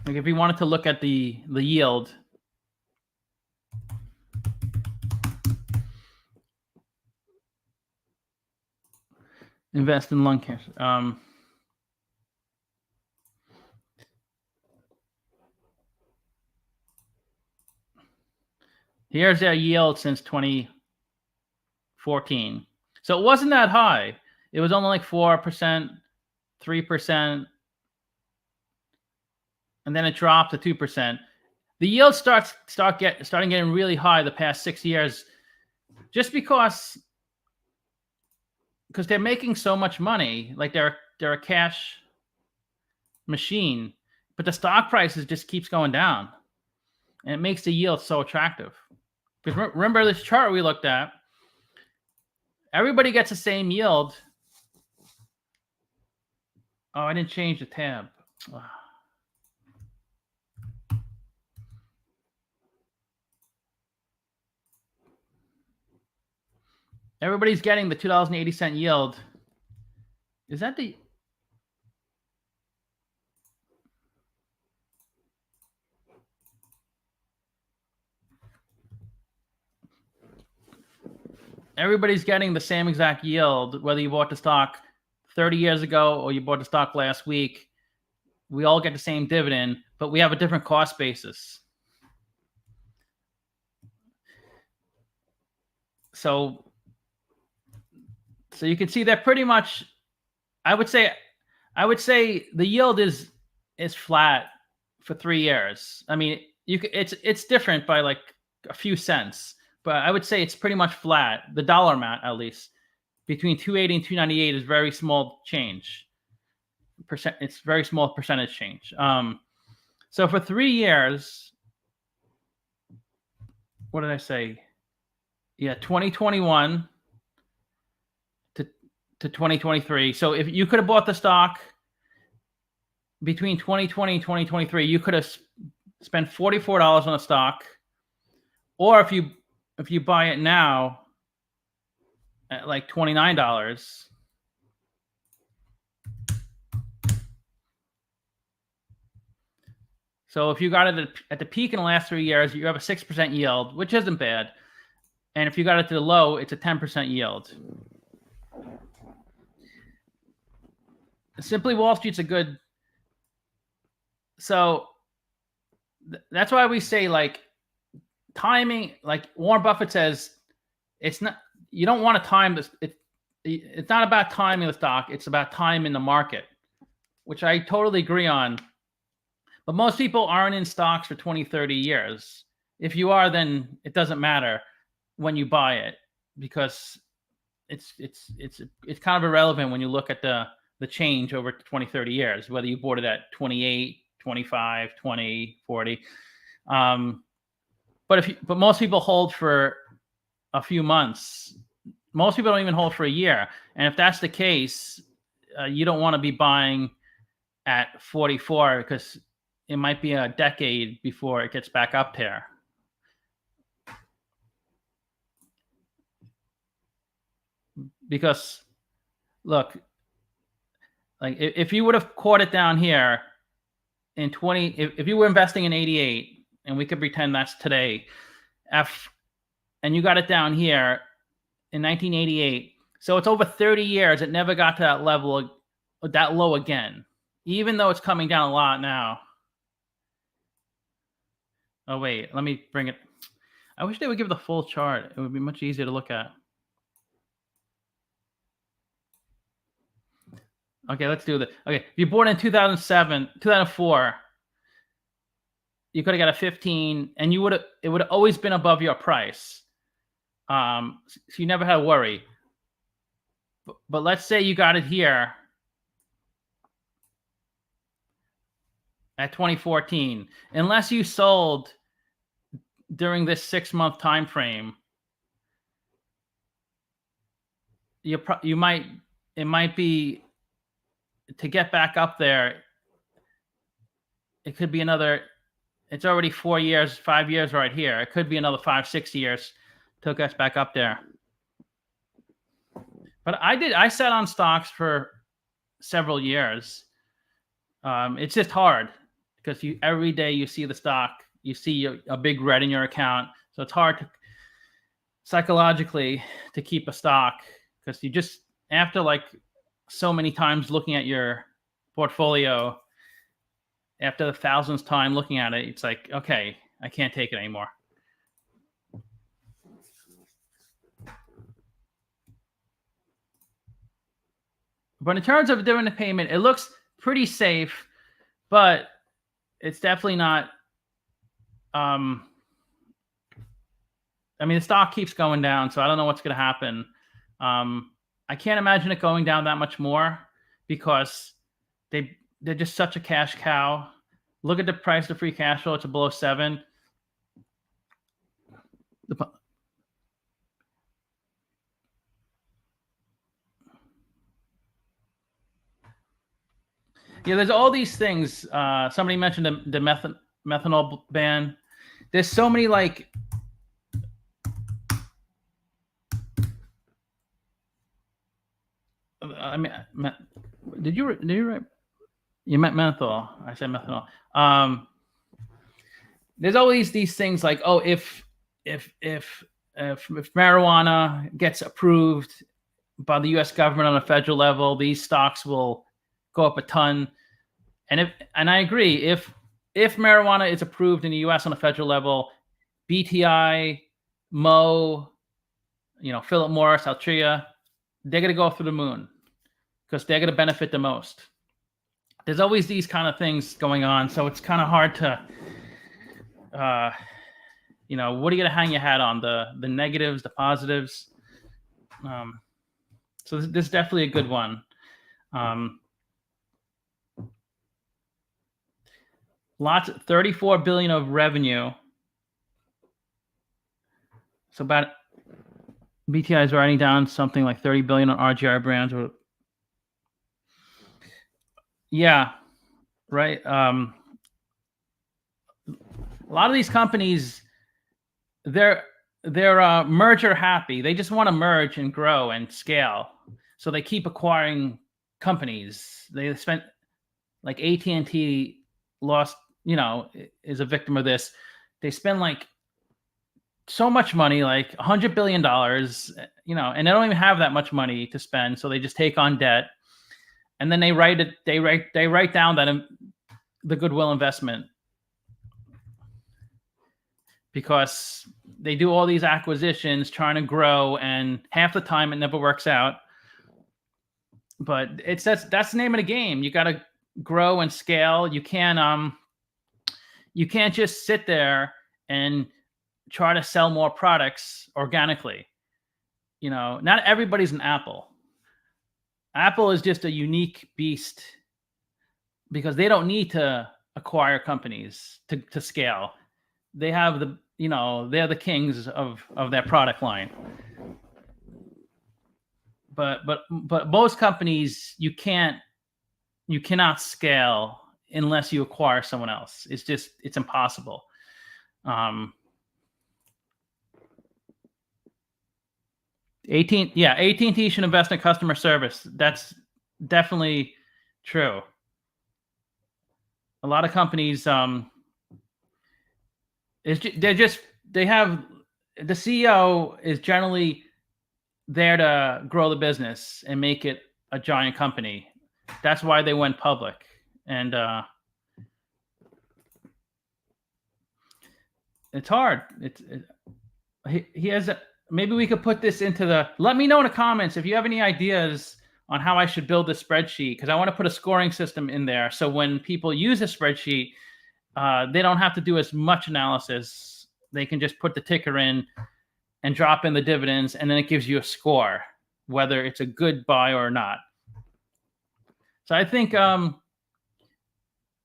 Like if you wanted to look at the yield, invest in lung cancer. Here's their yield since 2014. So it wasn't that high. It was only like 4%, 3%, and then it dropped to 2%. The yield starting getting really high the past 6 years, just because they're making so much money. Like they're a cash machine, but the stock prices just keeps going down, and it makes the yield so attractive. Because remember this chart we looked at, everybody gets the same yield. Oh, I didn't change the tab. Everybody's getting the $2.80 yield. Is that the... Everybody's getting the same exact yield, whether you bought the stock 30 years ago or you bought the stock last week. We all get the same dividend, but we have a different cost basis. So you can see that pretty much, I would say the yield is flat for 3 years. I mean, it's different by like a few cents, but I would say it's pretty much flat. The dollar amount, at least, between 280 and 298 is very small change. It's very small percentage change. So for 3 years, what did I say? Yeah, 2021 to 2023. So if you could have bought the stock between 2020 and 2023, you could have spend $44 on a stock, or if you buy it now at like $29. So if you got it at the peak in the last 3 years, you have a 6% yield, which isn't bad. And if you got it to the low, it's a 10% yield. Simply Wall Street's a good. So that's why we say, like, timing, like Warren Buffett says, it's not, you don't want to time this. It's not about timing the stock. It's about time in the market, which I totally agree on. But most people aren't in stocks for 20, 30 years. If you are, then it doesn't matter when you buy it, because it's kind of irrelevant when you look at the change over 20, 30 years, whether you bought it at 28, 25, 20, 40. But most people hold for a few months. Most people don't even hold for a year. And if that's the case, you don't want to be buying at 44, because it might be a decade before it gets back up there. Because look, like if you would have caught it down here in 20, if you were investing in 88, and we could pretend that's today, and you got it down here in 1988, so it's over 30 years, it never got to that level, that low again, even though it's coming down a lot now. Oh wait, let me bring it. I wish they would give the full chart. It would be much easier to look at. Okay, let's do this. Okay, if you bought in 2007, 2004, you could have got a 15, and it would have always been above your price. So you never had to worry. But let's say you got it here at 2014, unless you sold during this 6-month time frame, it might be, to get back up there, it could be another, it's already 4 years, 5 years right here. It could be another 5, 6 years till it gets back up there. But I sat on stocks for several years. It's just hard, because every day you see the stock, you see a big red in your account. So it's hard psychologically to keep a stock, because you just, after like so many times looking at your portfolio, after the 1,000th time looking at it, it's like, okay, I can't take it anymore. But in terms of dividend payment, it looks pretty safe, but it's definitely not. I mean, the stock keeps going down, so I don't know what's going to happen. I can't imagine it going down that much more, because they're just such a cash cow. Look at the price of free cash flow; it's below 7. Yeah, there's all these things. Somebody mentioned the methanol ban. There's so many, like, I mean, did you write? You meant menthol. I said methanol. There's always these things like, oh, if marijuana gets approved by the U.S. government on a federal level, these stocks will go up a ton. And I agree, if marijuana is approved in the U.S. on a federal level, BTI, Mo, Philip Morris, Altria, they're going to go through the moon, because they're going to benefit the most. There's always these kind of things going on, so it's kind of hard to, what are you going to hang your hat on? The negatives, the positives. So this is definitely a good one. Lots, 34 billion of revenue. So about, BTI is writing down something like 30 billion on RGR brands. Yeah, right. A lot of these companies, they're merger happy. They just want to merge and grow and scale. So they keep acquiring companies. They spent, like AT&T lost, is a victim of this. They spend like so much money, like $100 billion, and they don't even have that much money to spend. So they just take on debt, and then they write down that the goodwill investment, because they do all these acquisitions trying to grow, and half the time it never works out. But that's the name of the game. You got to grow and scale. You can't just sit there and try to sell more products organically. Not everybody's an Apple. Apple is just a unique beast because they don't need to acquire companies to scale. They have they're the kings of their product line. But most companies, you cannot scale unless you acquire someone else. It's impossible. AT&T should invest in customer service. That's definitely true. A lot of companies, they have, the CEO is generally there to grow the business and make it a giant company. That's why they went public. And it's hard. He has maybe we could put this into let me know in the comments if you have any ideas on how I should build this spreadsheet, because I want to put a scoring system in there. So when people use a spreadsheet, they don't have to do as much analysis. They can just put the ticker in and drop in the dividends, and then it gives you a score, whether it's a good buy or not. So I think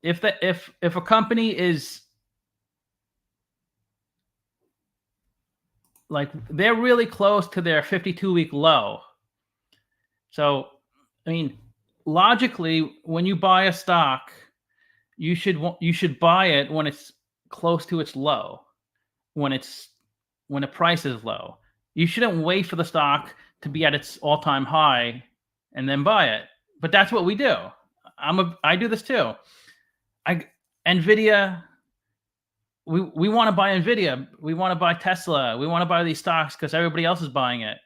if a company is like, they're really close to their 52-week low. So, I mean, logically, when you buy a stock, you should buy it when it's close to its low, when the price is low. You shouldn't wait for the stock to be at its all-time high and then buy it. But that's what we do. I do this too. Nvidia, we want to buy Nvidia. We want to buy Tesla. We want to buy these stocks because everybody else is buying it,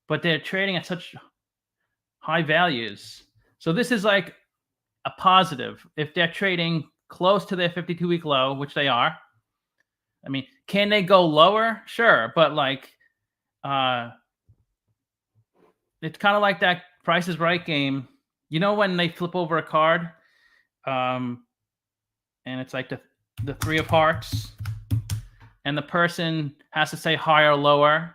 but they're trading at such high values. So this is like a positive. If they're trading close to their 52-week low, which they are, I mean, can they go lower? Sure. But like, it's kind of like that Price is Right game. When they flip over a card, and it's like the 3 of hearts, and the person has to say higher or lower,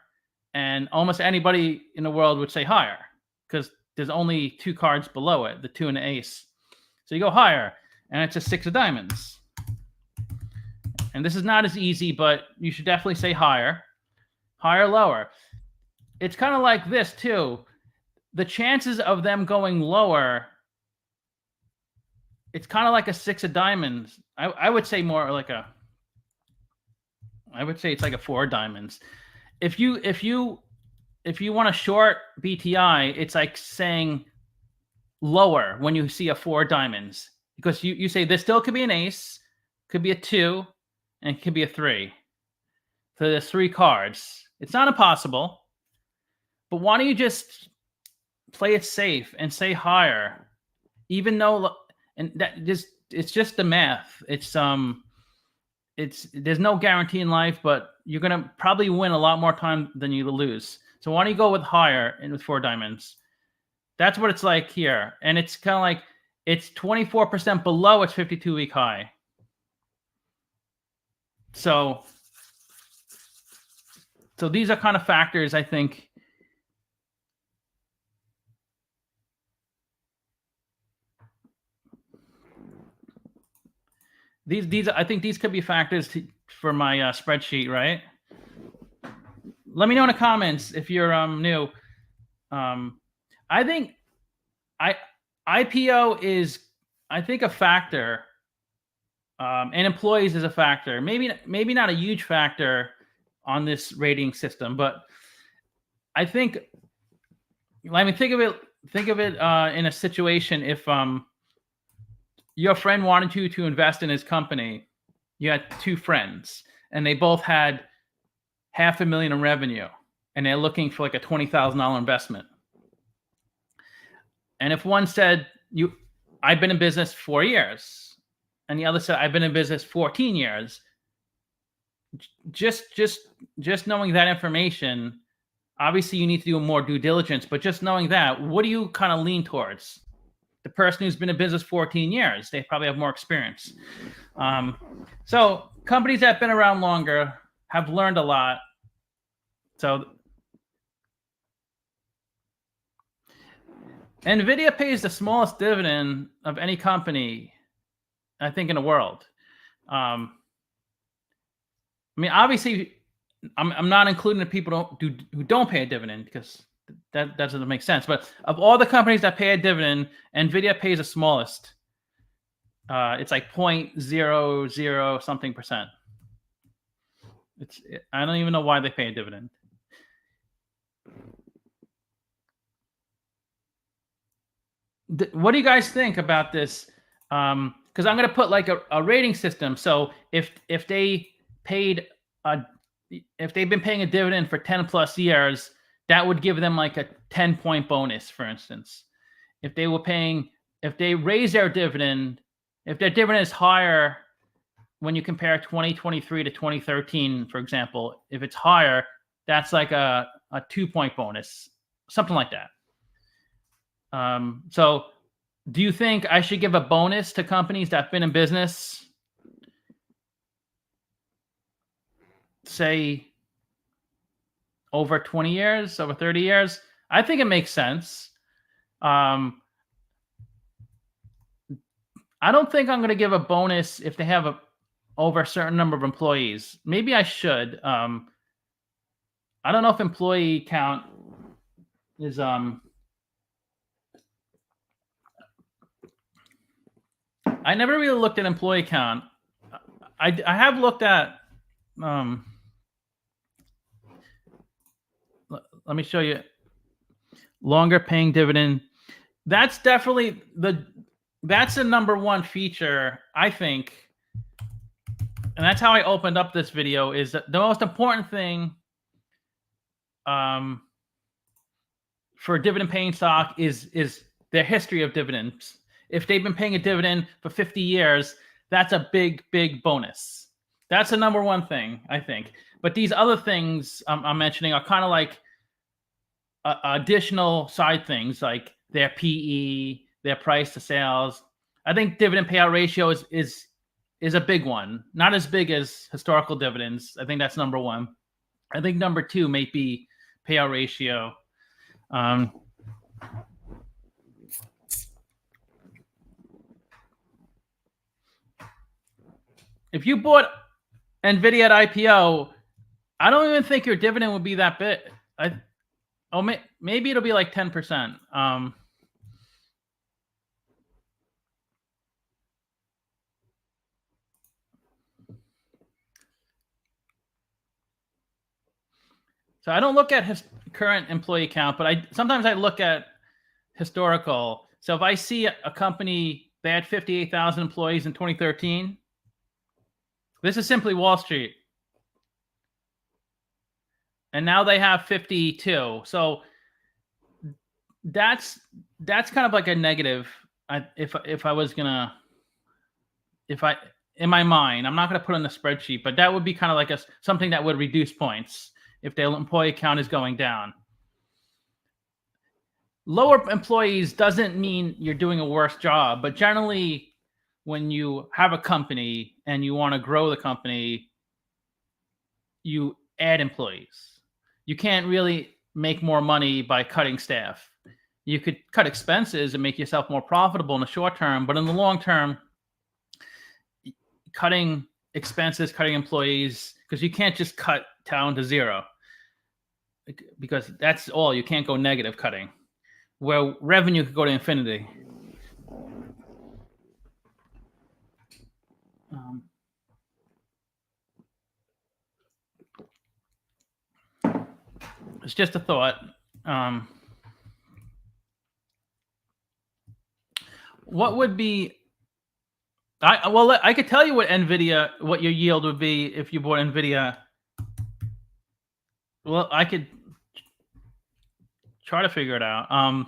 and almost anybody in the world would say higher because there's only 2 cards below it, the 2 and the ace. So you go higher, and it's a 6 of diamonds. And this is not as easy, but you should definitely say higher, lower. It's kind of like this too. The chances of them going lower, it's kind of like a 6 of diamonds. I would say more like I would say it's like a 4 of diamonds. If you want to short BTI, it's like saying lower when you see a 4 of diamonds, because you say there still could be an ace, could be a 2, and it could be a 3. So there's 3 cards. It's not impossible, but why don't you just play it safe and say higher, even though, and that it's just the math. There's no guarantee in life, but you're gonna probably win a lot more time than you lose. So why don't you go with higher and with 4 diamonds? That's what it's like here, and it's kind of like it's 24% below its 52-week high. So these are kind of factors, I think. I think these could be factors for my spreadsheet, right? Let me know in the comments if you're new. I think IPO is, I think, a factor And employees is a factor. Maybe not a huge factor on this rating system, but I think, I mean, think of it in a situation if your friend wanted you to invest in his company. You had two friends, and they both had $500,000 in revenue, and they're looking for like a $20,000 investment. And if one said, I've been in business 4 years, and the other said, I've been in business 14 years, just knowing that information, obviously you need to do more due diligence, but just knowing that, what do you kind of lean towards? The person who's been in business 14 years, they probably have more experience. So companies that have been around longer have learned a lot. So NVIDIA pays the smallest dividend of any company, I think, in the world. I mean, obviously, I'm not including the people who don't pay a dividend, because that doesn't make sense. But of all the companies that pay a dividend, NVIDIA pays the smallest. It's like 0.00 something percent. I don't even know why they pay a dividend. What do you guys think about this? Because I'm going to put like a rating system. So if they've been paying a dividend for 10 plus years, that would give them like a 10-point bonus, for instance. If they raise their dividend, if their dividend is higher when you compare 2023 to 2013, for example, if it's higher, that's like a 2-point bonus, something like that. So do you think I should give a bonus to companies that have been in business, say, over 20 years, over 30 years? I think it makes sense. I don't think I'm going to give a bonus if they have over a certain number of employees. Maybe I should. I don't know if employee count is I never really looked at employee count. I have looked at let me show you. Longer paying dividend. That's definitely that's the number one feature, I think. And that's how I opened up this video, is that the most important thing for dividend paying stock is their history of dividends. If they've been paying a dividend for 50 years, that's a big bonus. That's the number one thing, I think. But these other things I'm mentioning are kind of like additional side things, like their PE, their price to sales. I think dividend payout ratio is a big one. Not as big as historical dividends. I think that's number one. I think number two may be payout ratio. If you bought NVIDIA at IPO, I don't even think your dividend would be that big. Maybe it'll be like 10%. So I don't look at his current employee count, but sometimes I look at historical. So if I see a company, they had 58,000 employees in 2013. This is simply Wall Street. And now they have 52. So that's kind of like a negative. If I was gonna, in my mind, I'm not gonna put in the spreadsheet, but that would be kind of like something that would reduce points if their employee count is going down. Lower employees doesn't mean you're doing a worse job, but generally, when you have a company and you want to grow the company, you add employees. You can't really make more money by cutting staff. You could cut expenses and make yourself more profitable in the short term, but in the long term, cutting expenses, cutting employees, because you can't just cut down to zero, because that's all. You can't go negative cutting, where revenue could go to infinity. just a thought. What would be? I could tell you what your yield would be if you bought Nvidia. Well, I could try to figure it out.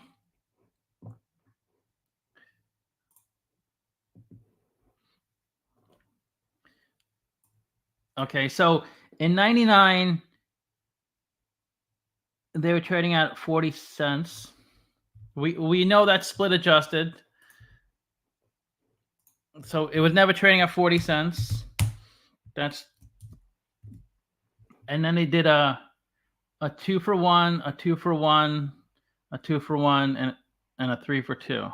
Okay, so in '99, they were trading at 40 cents. We know that's split adjusted. So it was never trading at 40 cents. And then they did a 2-for-1, a 2-for-1, a 2-for-1, and a 3-for-2.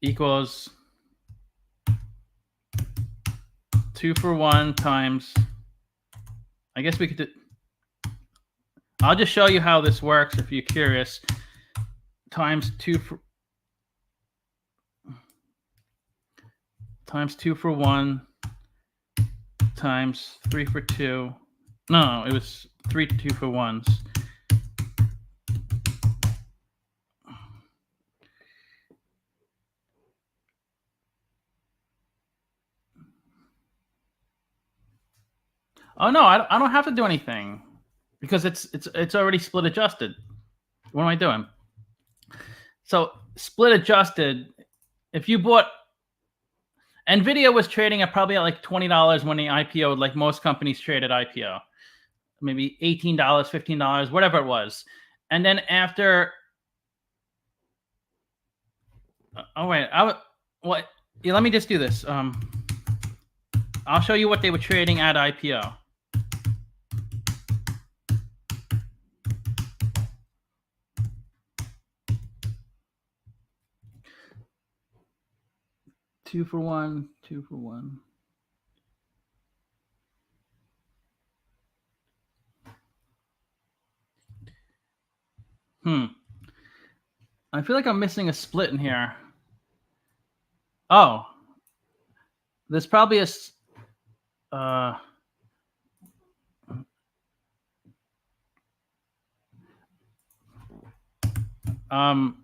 Equals 2-for-1 times, I guess we could do, I'll just show you how this works if you're curious, times 2-for-1 times 3-for-2. No, it was 3 2-for-1s. Oh no, I don't have to do anything because it's already split adjusted. What am I doing? So split adjusted, if you bought, Nvidia was trading at probably at like $20 when they IPO'd, like most companies trade at IPO. Maybe $18, $15, whatever it was. And then after, oh wait, yeah, let me just do this. I'll show you what they were trading at IPO. Two for one. I feel like I'm missing a split in here. Oh, there's probably a. I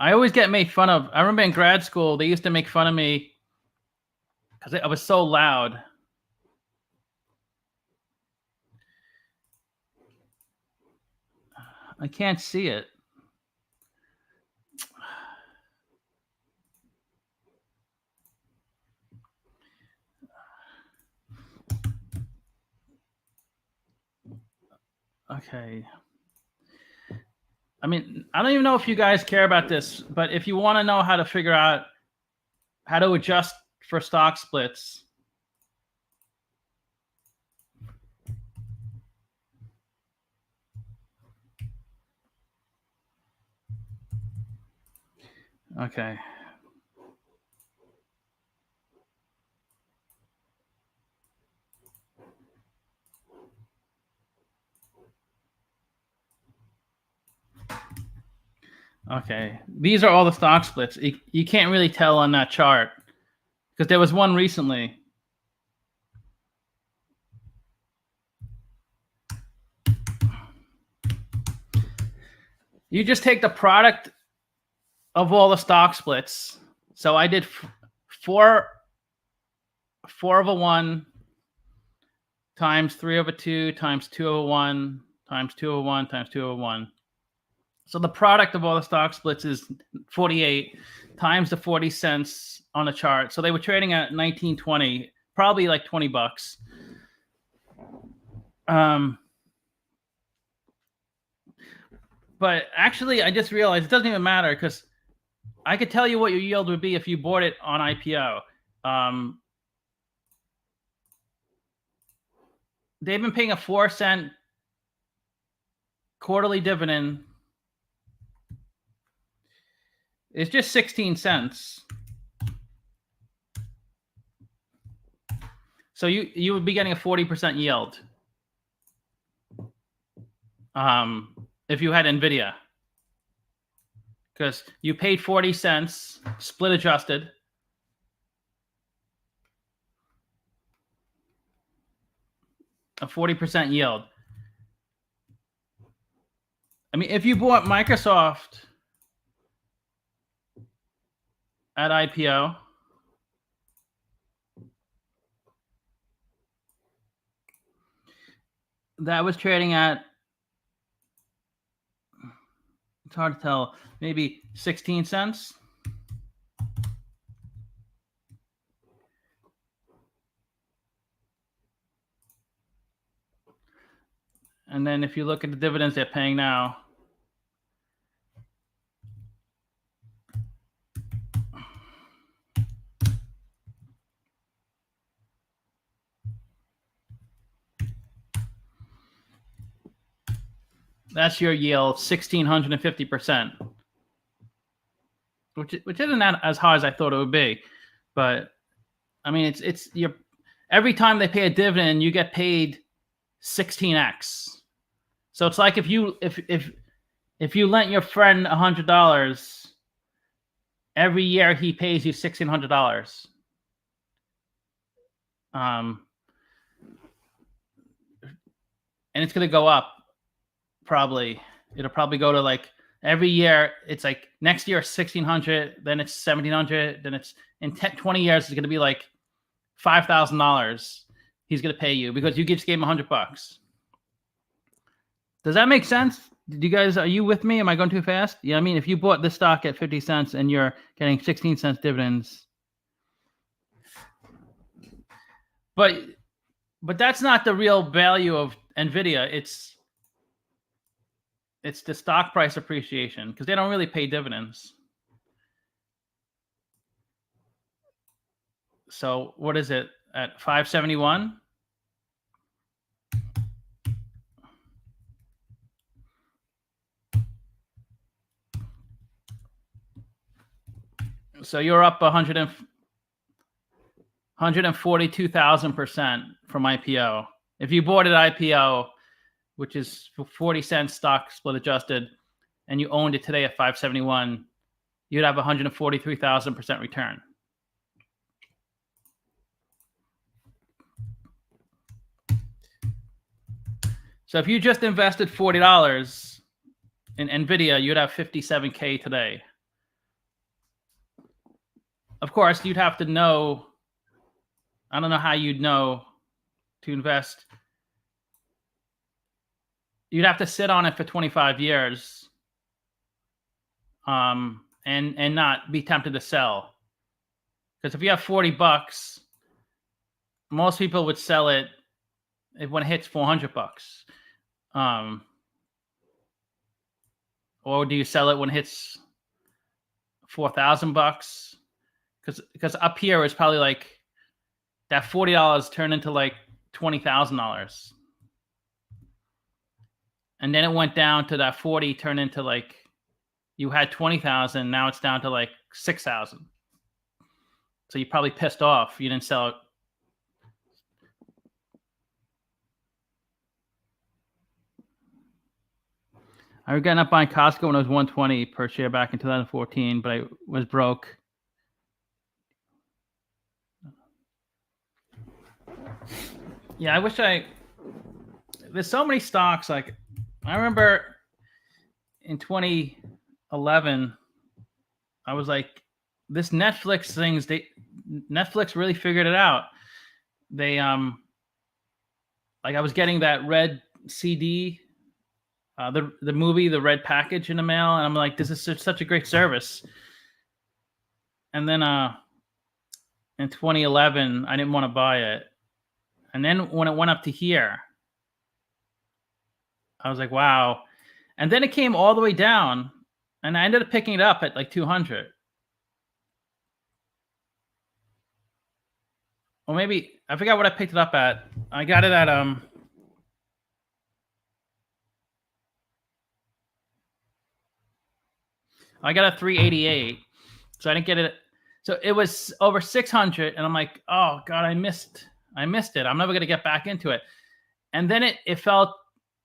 always get made fun of. I remember in grad school they used to make fun of me because I was so loud. I can't see it. Okay. I mean, I don't even know if you guys care about this, but if you want to know how to figure out how to adjust for stock splits, okay. Okay, these are all the stock splits. You can't really tell on that chart because there was one recently. You just take the product of all the stock splits. So I did 4/1 times 3/2 times 2/1 times 2/1 times 2/1. So the product of all the stock splits is 48 times the 40 cents on the chart. So they were trading at 19.20, probably like $20. But actually, I just realized it doesn't even matter because I could tell you what your yield would be if you bought it on IPO. They've been paying a 4-cent quarterly dividend. It's just 16 cents. So you would be getting a 40% yield if you had Nvidia, because you paid 40 cents split adjusted. a 40% yield. I mean, if you bought Microsoft at IPO, that was trading at, it's hard to tell, maybe 16 cents. And then if you look at the dividends they're paying now, that's your yield, 1,650%, which isn't that as high as I thought it would be. But I mean, it's your, every time they pay a dividend, you get paid 16x. So it's like if you lent your friend $100, every year he pays you $1,600. And it's going to go up. Probably it'll probably go to like every year. It's like next year 1,600, then it's 1,700, then it's in 20 years it's going to be like $5,000. He's going to pay you because you just gave him $100. Does that make sense? Did you guys, are you with me? Am I going too fast? Yeah, I mean, if you bought this stock at 50 cents and you're getting 16 cents dividends, but that's not the real value of Nvidia. It's the stock price appreciation because they don't really pay dividends. So what is it at 571? So you're up 142,000% from IPO. If you bought it IPO, which is 40 cents stock split adjusted, and you owned it today at 571, you'd have 143,000% return. So if you just invested $40 in Nvidia, you'd have 57K today. Of course, you'd have to know, I don't know how you'd know to invest. You'd have to sit on it for 25 years and not be tempted to sell. Because if you have $40, most people would sell it when it hits $400. Or do you sell it when it hits $4,000? Because up here it's probably like that $40 turned into like $20,000. And then it went down to that 40 turned into like, you had 20,000, now it's down to like 6,000. So you probably pissed off. You didn't sell it. I was getting up buying Costco when it was 120 per share back in 2014, but I was broke. Yeah, I wish there's so many stocks. Like, I remember in 2011, I was like, this Netflix things, Netflix really figured it out. They, like I was getting that red CD, the movie, the red package in the mail. And I'm like, this is such a great service. And then in 2011, I didn't want to buy it. And then when it went up to here, I was like, wow. And then it came all the way down, and I ended up picking it up at like 200. Or maybe, I forgot what I picked it up at. I got it at, I got a 388. So I didn't get it. So it was over 600. And I'm like, oh God, I missed it. I'm never going to get back into it. And then it felt,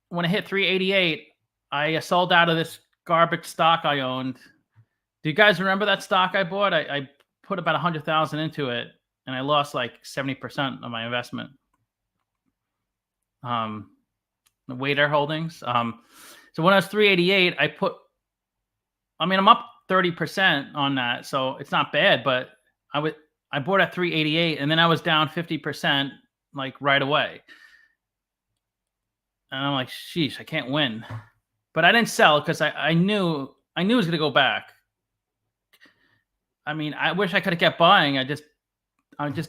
when it hit 388, I sold out of this garbage stock I owned. Do you guys remember that stock I bought? I put about 100,000 into it, and I lost like 70% of my investment. the Waiter Holdings. So when I was 388, I'm up 30% on that, so it's not bad. But I bought at 388, and then I was down 50% like right away, and I'm like, sheesh, I can't win. But I didn't sell because I knew it was going to go back. I mean, I wish I could have kept buying. I just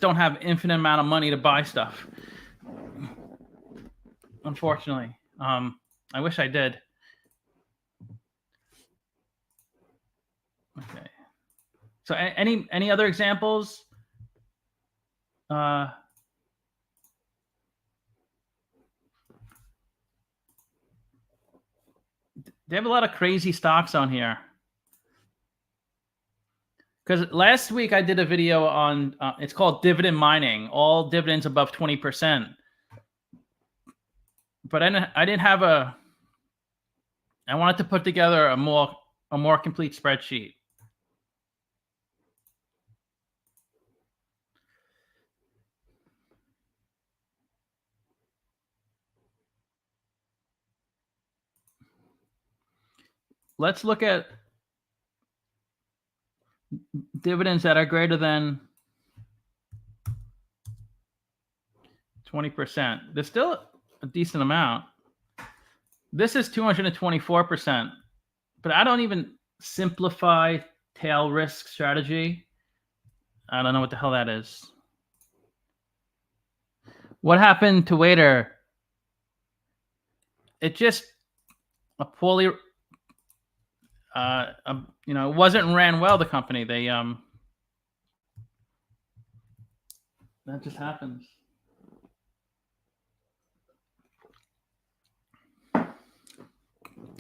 don't have infinite amount of money to buy stuff, unfortunately. I wish I did. Okay. So any other examples? They have a lot of crazy stocks on here. Because last week I did a video on, it's called Dividend Mining, all dividends above 20%. But I didn't have I wanted to put together a more complete spreadsheet. Let's look at dividends that are greater than 20%. There's still a decent amount. This is 224%, but I don't even simplify tail risk strategy. I don't know what the hell that is. What happened to Waiter? It just a poorly, it wasn't ran well. The company, that just happens.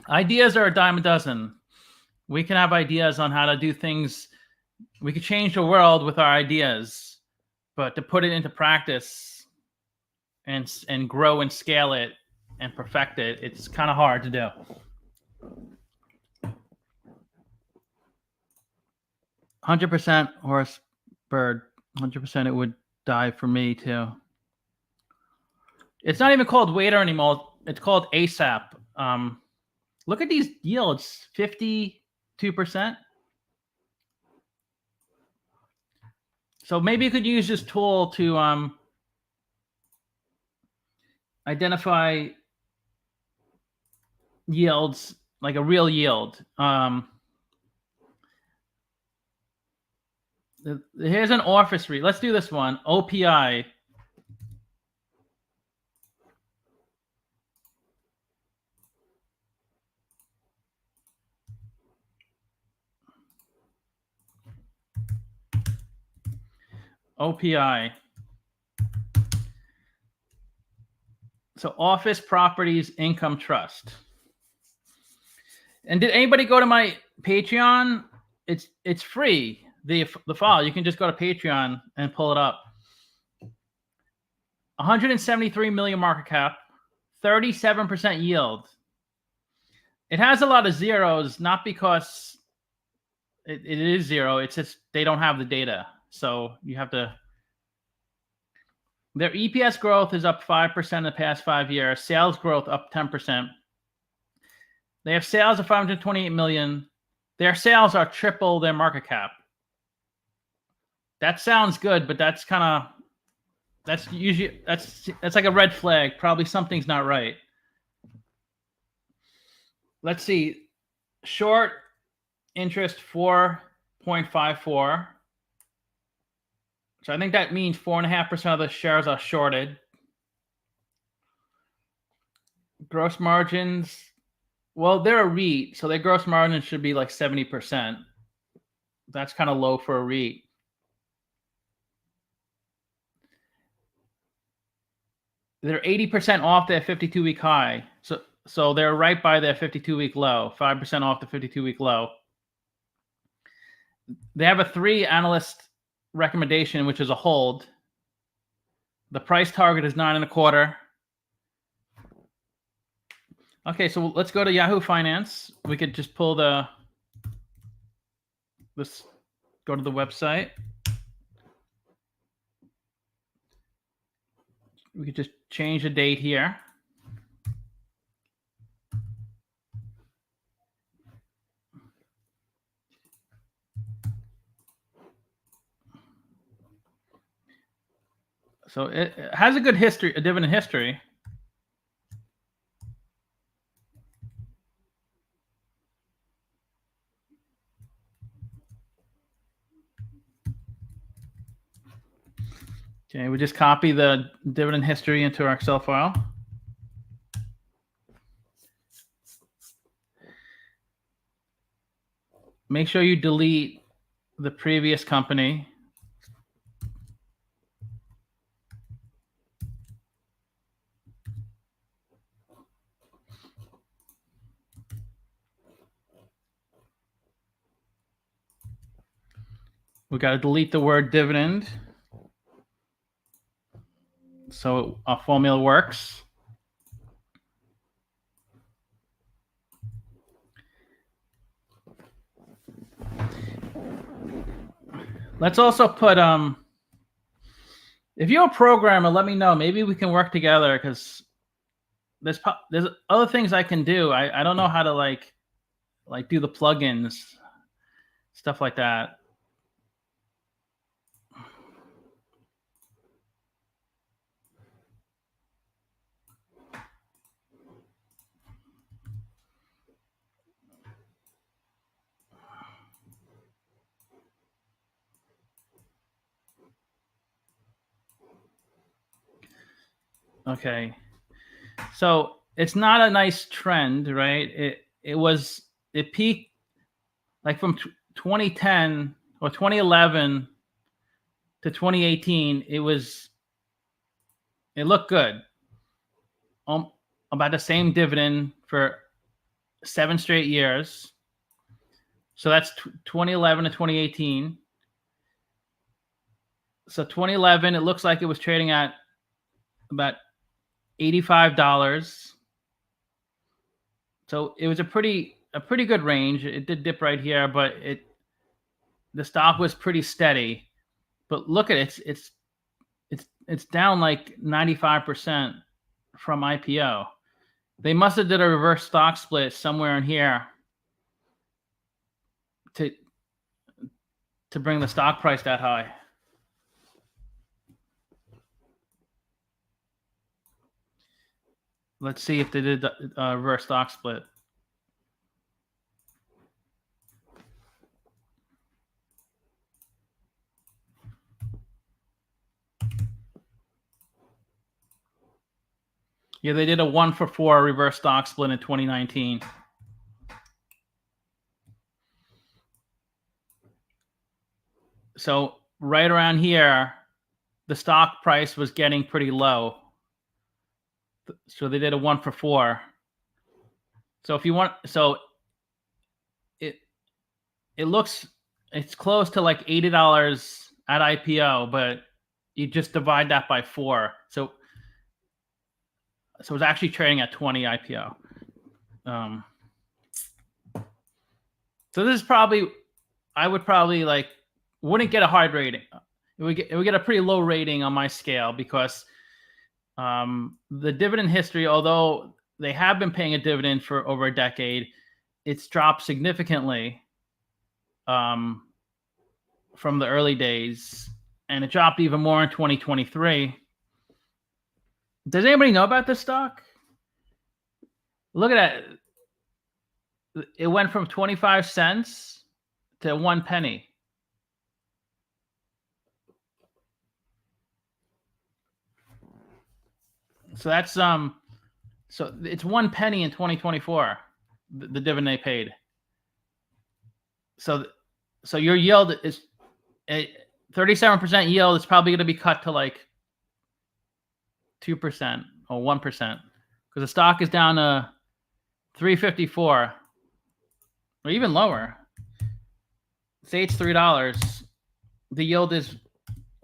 Ideas are a dime a dozen. We can have ideas on how to do things. We could change the world with our ideas, but to put it into practice and grow and scale it and perfect it, it's kind of hard to do. 100% horse bird. 100% it would die for me too. It's not even called Waiter anymore. It's called ASAP. Look at these yields, 52%. So maybe you could use this tool to identify yields, like a real yield. Here's an office REIT. Let's do this one. OPI. OPI. So Office Properties Income Trust. And did anybody go to my Patreon? It's free. The file. You can just go to Patreon and pull it up. 173 million market cap, 37% yield. It has a lot of zeros, not because it is zero. It's just they don't have the data. So you have to. Their EPS growth is up 5% in the past 5 years. Sales growth up 10%. They have sales of 528 million. Their sales are triple their market cap. That sounds good, but that's usually that's like a red flag. Probably something's not right. Let's see. Short interest 4.54. So I think that means 4.5% of the shares are shorted. Gross margins. Well, they're a REIT, so their gross margin should be like 70%. That's kind of low for a REIT. They're 80% off their 52-week high. So they're right by their 52-week low, 5% off the 52-week low. They have a 3 analyst recommendation, which is a hold. The price target is 9.25. Okay, so let's go to Yahoo Finance. We could just pull go to the website. We could just change the date here. So it has a good history, a dividend history. Okay, we just copy the dividend history into our Excel file. Make sure you delete the previous company. We got to delete the word dividend so our formula works. Let's also put if you're a programmer, let me know. Maybe we can work together, because there's other things I can do. I don't know how to like do the plugins, stuff like that. Okay, so it's not a nice trend, right? It peaked like from 2010 or 2011 to 2018. It looked good. About the same dividend for 7 straight years. So that's 2011 to 2018. So 2011, it looks like it was trading at about $85. So it was a pretty good range. It did dip right here, but the stock was pretty steady. But look at it, it's down like 95% from IPO. They must have did a reverse stock split somewhere in here to bring the stock price that high. Let's see if they did the reverse stock split. Yeah, they did a 1-for-4 reverse stock split in 2019. So right around here, the stock price was getting pretty low. So they did a 1-for-4. So if you want, so it's close to like $80 at IPO, but you just divide that by 4. So it's actually trading at 20 IPO. So this is probably, I would probably wouldn't get a hard rating. It would get a pretty low rating on my scale, because the dividend history, although they have been paying a dividend for over a decade, it's dropped significantly from the early days, and it dropped even more in 2023. Does anybody know about this stock? Look at that. It went from 25 cents to 1 penny. So that's so it's 1 penny in 2024, the dividend they paid. So your yield is 37% yield. It's probably going to be cut to like 2% or 1%, because the stock is down to 354 or even lower. Say it's $3. The yield is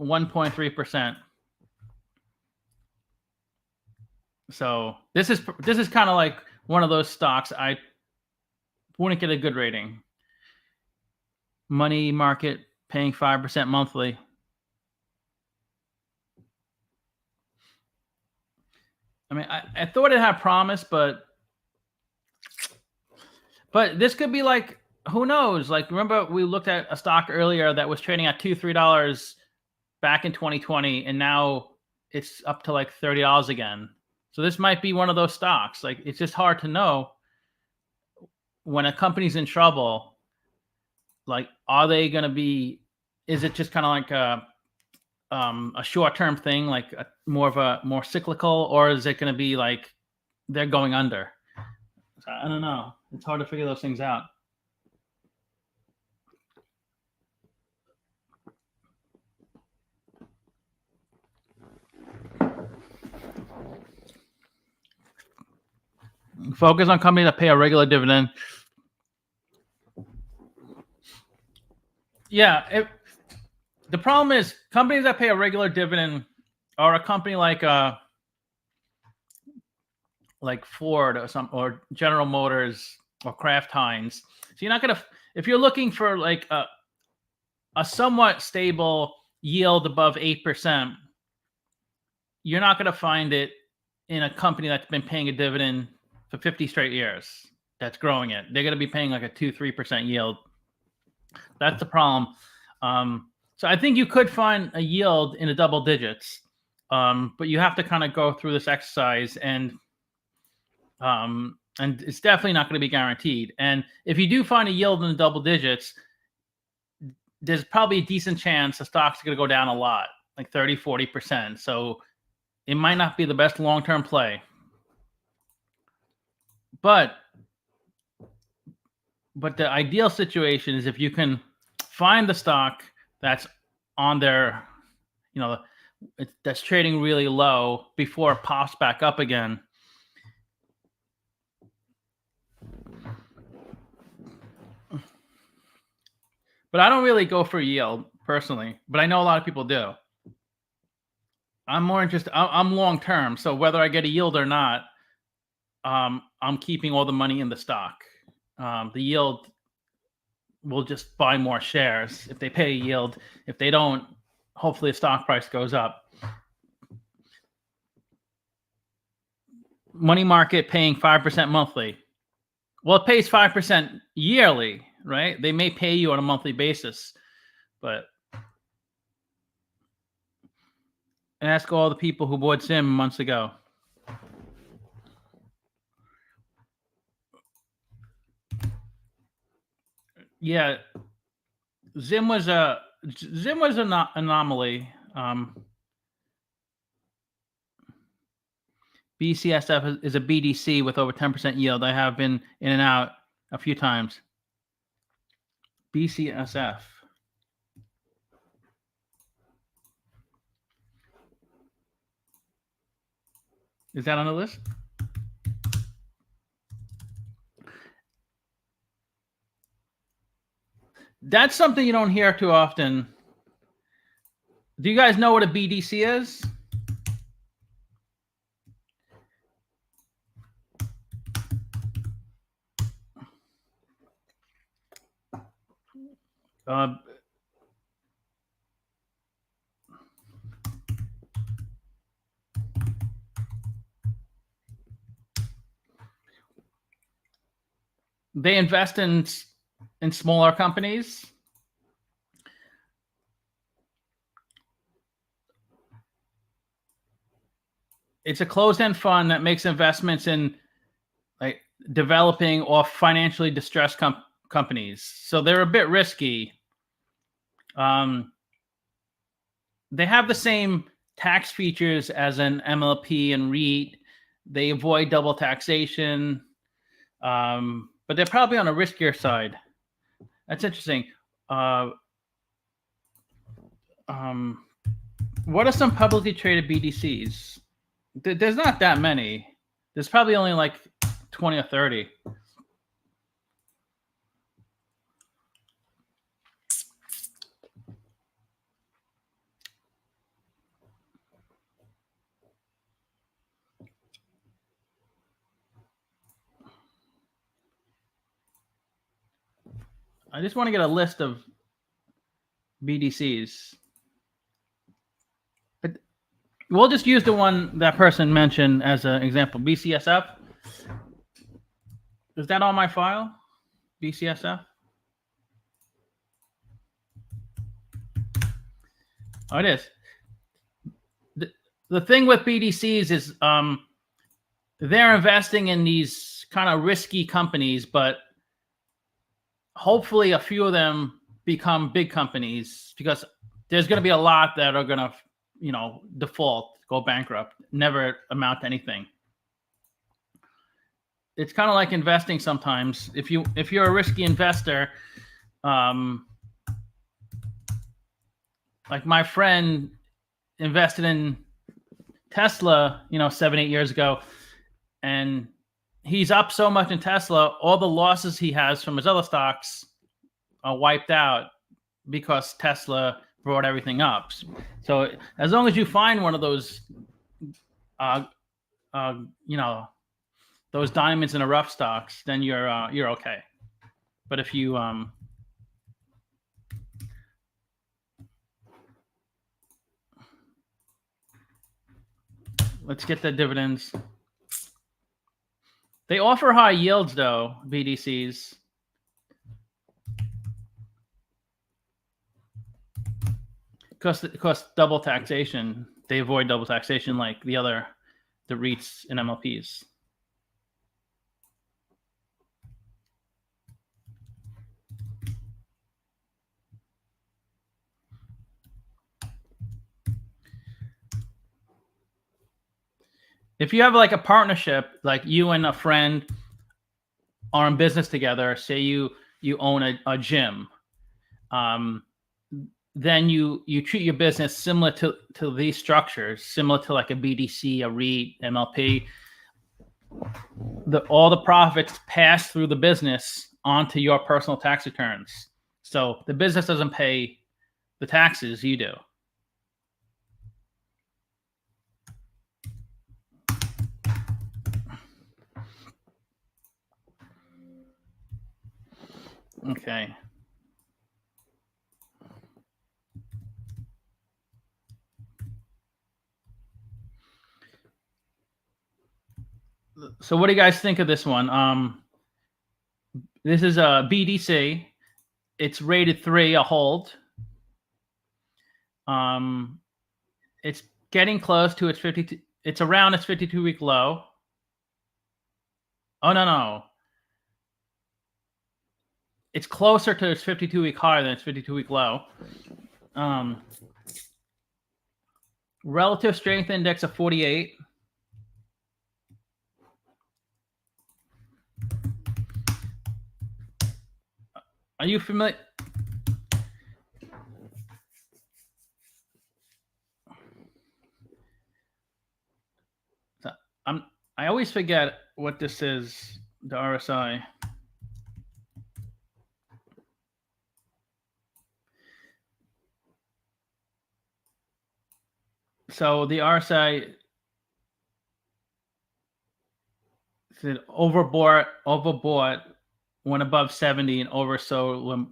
1.3%. So this is kind of like one of those stocks I wouldn't get a good rating. Money market paying 5% monthly. I mean, I thought it had promise, but this could be like, who knows? Like, remember we looked at a stock earlier that was trading at $2-3 back in 2020, and now it's up to like $30 again. So this might be one of those stocks. Like, it's just hard to know when a company's in trouble. Like, are they going to be? Is it just kind of like a short-term thing, like more cyclical, or is it going to be like they're going under? So I don't know. It's hard to figure those things out. Focus on companies that pay a regular dividend. Yeah, the problem is companies that pay a regular dividend are a company like Ford or General Motors or Kraft Heinz. So you're not gonna, if you're looking for like a somewhat stable yield above 8%, you're not gonna find it in a company that's been paying a dividend for 50 straight years that's growing it. They're gonna be paying like a 2-3% yield. That's the problem. So I think you could find a yield in the double digits, but you have to kind of go through this exercise, and it's definitely not going to be guaranteed. And if you do find a yield in the double digits, there's probably a decent chance the stock's going to go down a lot, like 30-40%. So it might not be the best long-term play. But the ideal situation is if you can find the stock that's on there, that's trading really low before it pops back up again. But I don't really go for yield personally, but I know a lot of people do. I'm more interested. I'm long term, so whether I get a yield or not, I'm keeping all the money in the stock. The yield will just buy more shares if they pay a yield. If they don't, hopefully the stock price goes up. Money market paying 5% monthly. Well, it pays 5% yearly, right? They may pay you on a monthly basis, but ask all the people who bought Zim months ago. Yeah, Zim was an anomaly. BCSF is a BDC with over 10% yield. I have been in and out a few times. BCSF. Is that on the list? That's something you don't hear too often. Do you guys know what a BDC is? They invest in smaller companies. It's a closed-end fund that makes investments in like developing or financially distressed companies. So they're a bit risky. They have the same tax features as an MLP and REIT. They avoid double taxation, but they're probably on a riskier side. That's interesting. What are some publicly traded BDCs? There's not that many. There's probably only like 20 or 30. I just want to get a list of BDCs. we'll just use the one that person mentioned as an example. BCSF. Is that on my file? BCSF? Oh, it is. The thing with BDCs is they're investing in these kind of risky companies, but hopefully a few of them become big companies, because there's going to be a lot that are going to, default, go bankrupt, never amount to anything. It's kind of like investing sometimes. If you're a risky investor, like my friend invested in Tesla, 7-8 years ago, and he's up so much in Tesla, all the losses he has from his other stocks are wiped out because Tesla brought everything up. So as long as you find one of those, those diamonds in a rough stocks, then you're okay. But if you let's get the dividends. They offer high yields though, BDCs. Because double taxation. They avoid double taxation like the REITs and MLPs. If you have like a partnership, like you and a friend are in business together, say you own a gym, then you treat your business similar to these structures, similar to like a BDC, a REIT, MLP. All the profits pass through the business onto your personal tax returns. So the business doesn't pay the taxes, you do. Okay. So what do you guys think of this one? This is a BDC. It's rated 3, a hold. It's getting close to its 52. It's around its 52-week low. Oh, no. It's closer to its 52-week high than its 52-week low. Relative strength index of 48. Are you familiar? I always forget what this is, the RSI. So the RSI said overbought, went above 70 and oversold.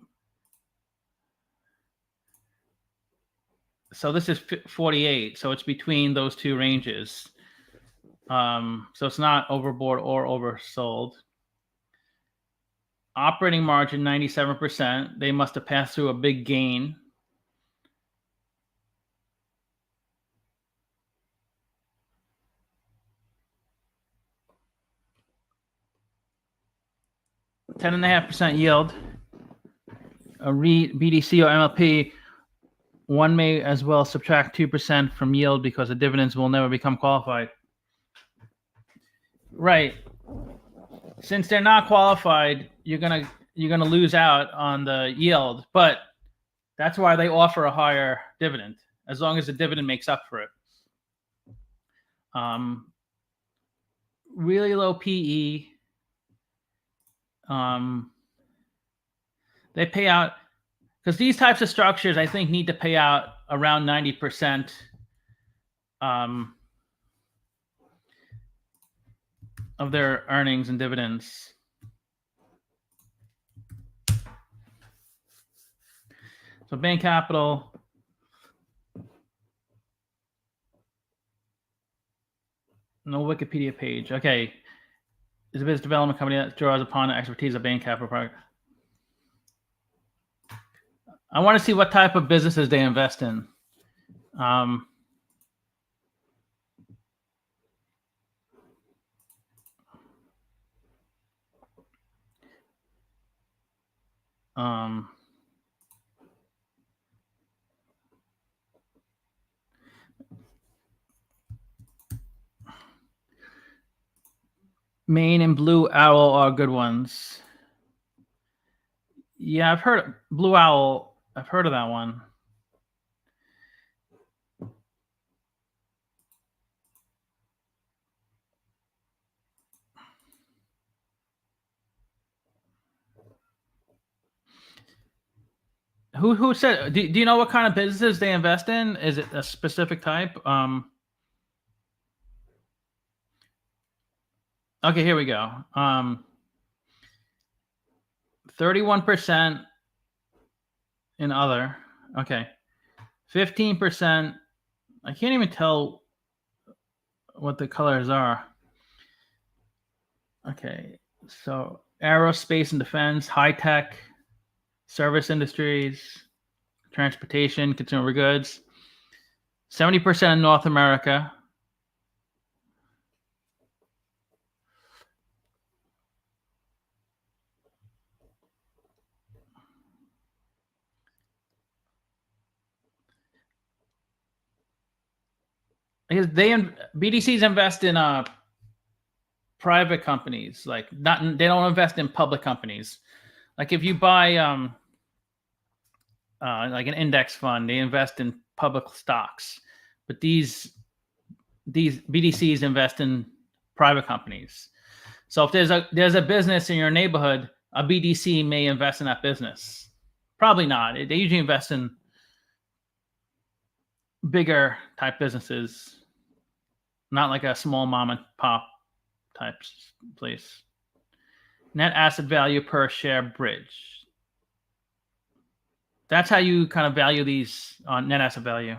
So this is 48. So it's between those two ranges. So it's not overbought or oversold. Operating margin 97%. They must have passed through a big gain. %10.5% yield. A REIT, BDC, or MLP, one may as well subtract 2% from yield because the dividends will never become qualified. Right. Since they're not qualified, you're gonna lose out on the yield, but that's why they offer a higher dividend, as long as the dividend makes up for it. Really low PE. They pay out, because these types of structures, I think, need to pay out around 90% of their earnings and dividends. So Bain Capital, No Wikipedia page. Okay. Is a business development company that draws upon the expertise of Bain Capital Project. I want to see what type of businesses they invest in. Maine and Blue Owl are good ones. Yeah, I've heard Blue Owl. I've heard of that one. Who said? Do you know what kind of businesses they invest in? Is it a specific type? Okay, here we go. 31% in other. Okay, 15%. I can't even tell what the colors are. Okay, so aerospace and defense, high tech, service industries, transportation, consumer goods. 70% in North America. Because BDCs invest in private companies, like they don't invest in public companies. Like if you buy like an index fund, they invest in public stocks, but these BDCs invest in private companies. So if there's a business in your neighborhood, a BDC may invest in that business. Probably not. They usually invest in bigger type businesses, not like a small mom and pop type place. Net asset value per share bridge. That's how you kind of value these on net asset value.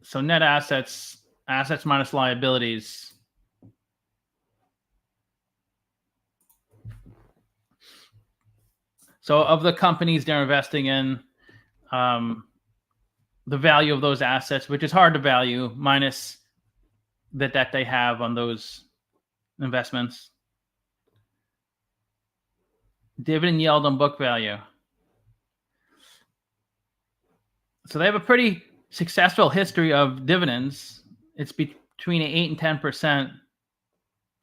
So net assets minus liabilities. So of the companies they're investing in, the value of those assets, which is hard to value, minus the debt they have on those investments. Dividend yield on book value. So they have a pretty successful history of dividends. It's between 8 and 10%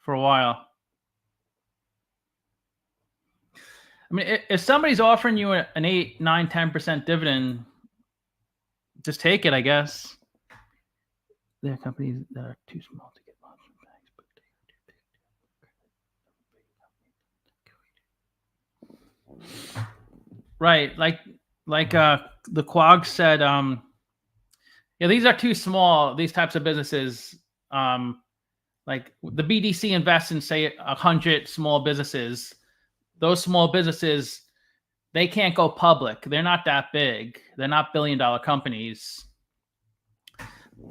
for a while. I mean, if somebody's offering you an 8, 9, 10% dividend, just take it, I guess. There are companies that are too small to get loans from banks. Right, like the Quag said, yeah, these are too small. These types of businesses, like the BDC invests in say 100 small businesses. Those small businesses, they can't go public. They're not that big. They're not billion-dollar companies,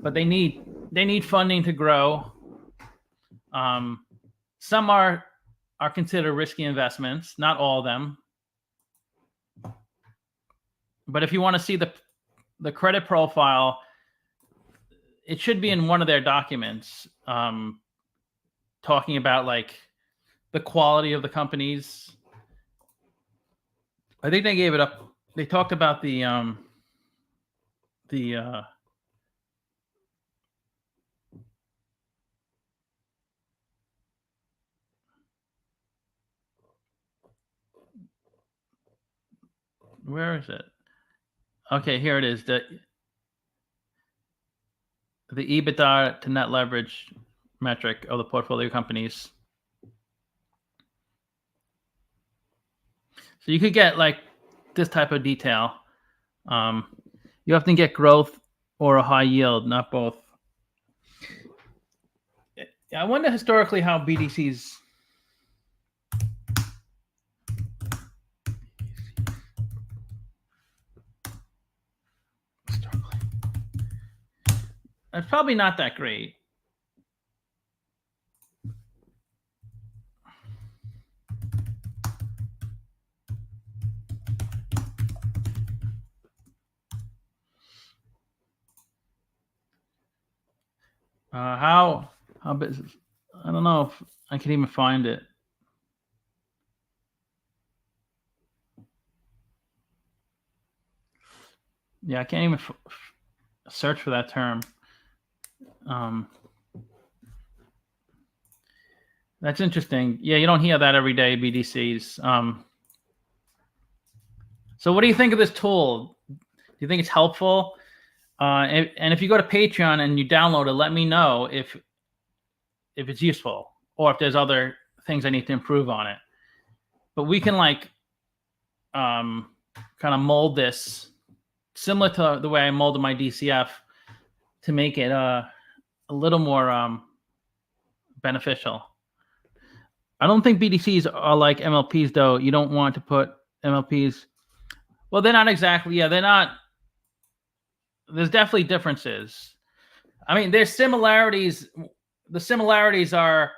but they need funding to grow. Some are considered risky investments. Not all of them. But if you want to see the credit profile, it should be in one of their documents, talking about like the quality of the companies. I think they gave it up. They talked about the where is it? Okay, here it is. The EBITDA to net leverage metric of the portfolio companies. So you could get like this type of detail. You often get growth or a high yield, not both. I wonder historically how BDCs It's probably not that great. How business? I don't know if I can even find it. Yeah, I can't even search for that term. That's interesting. Yeah, you don't hear that every day, BDCs. So what do you think of this tool? Do you think it's helpful? And if you go to Patreon and you download it, let me know if it's useful or if there's other things I need to improve on it. But we can kind of mold this similar to the way I molded my DCF to make it a little more beneficial. I don't think BDCs are like MLPs, though. You don't want to put MLPs. Well, they're not exactly. Yeah, they're not. There's definitely differences. I mean, there's similarities. The similarities are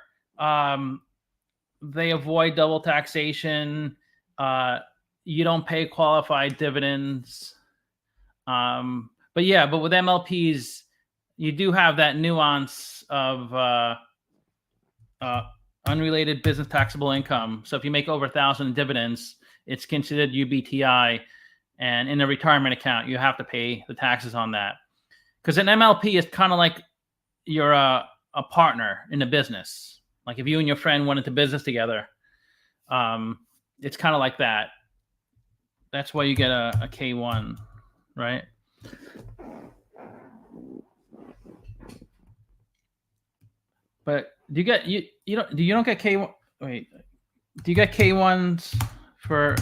they avoid double taxation. You don't pay qualified dividends. But with MLPs, you do have that nuance of unrelated business taxable income. So if you make over 1,000 in dividends, it's considered UBTI, and in a retirement account, you have to pay the taxes on that. Because an MLP is kind of like you're a partner in a business. Like if you and your friend went into business together, it's kind of like that. That's why you get a K1, right? But do you get you don't get K1? Wait, do you get K1s for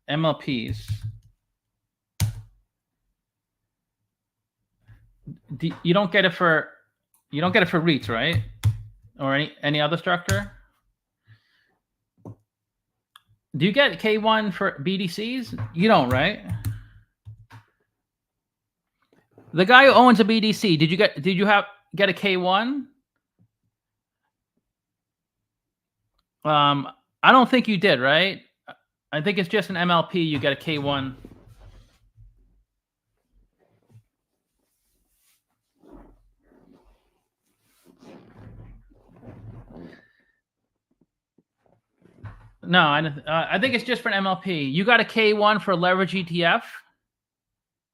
MLPs? You don't get it for REITs, right? Or any other structure? Do you get K1 for BDCs? You don't, right? The guy who owns a BDC, did you get a K1? I don't think you did, right? I think it's just an MLP. You get a K1. No, I think it's just for an MLP. You got a K1 for leverage ETF?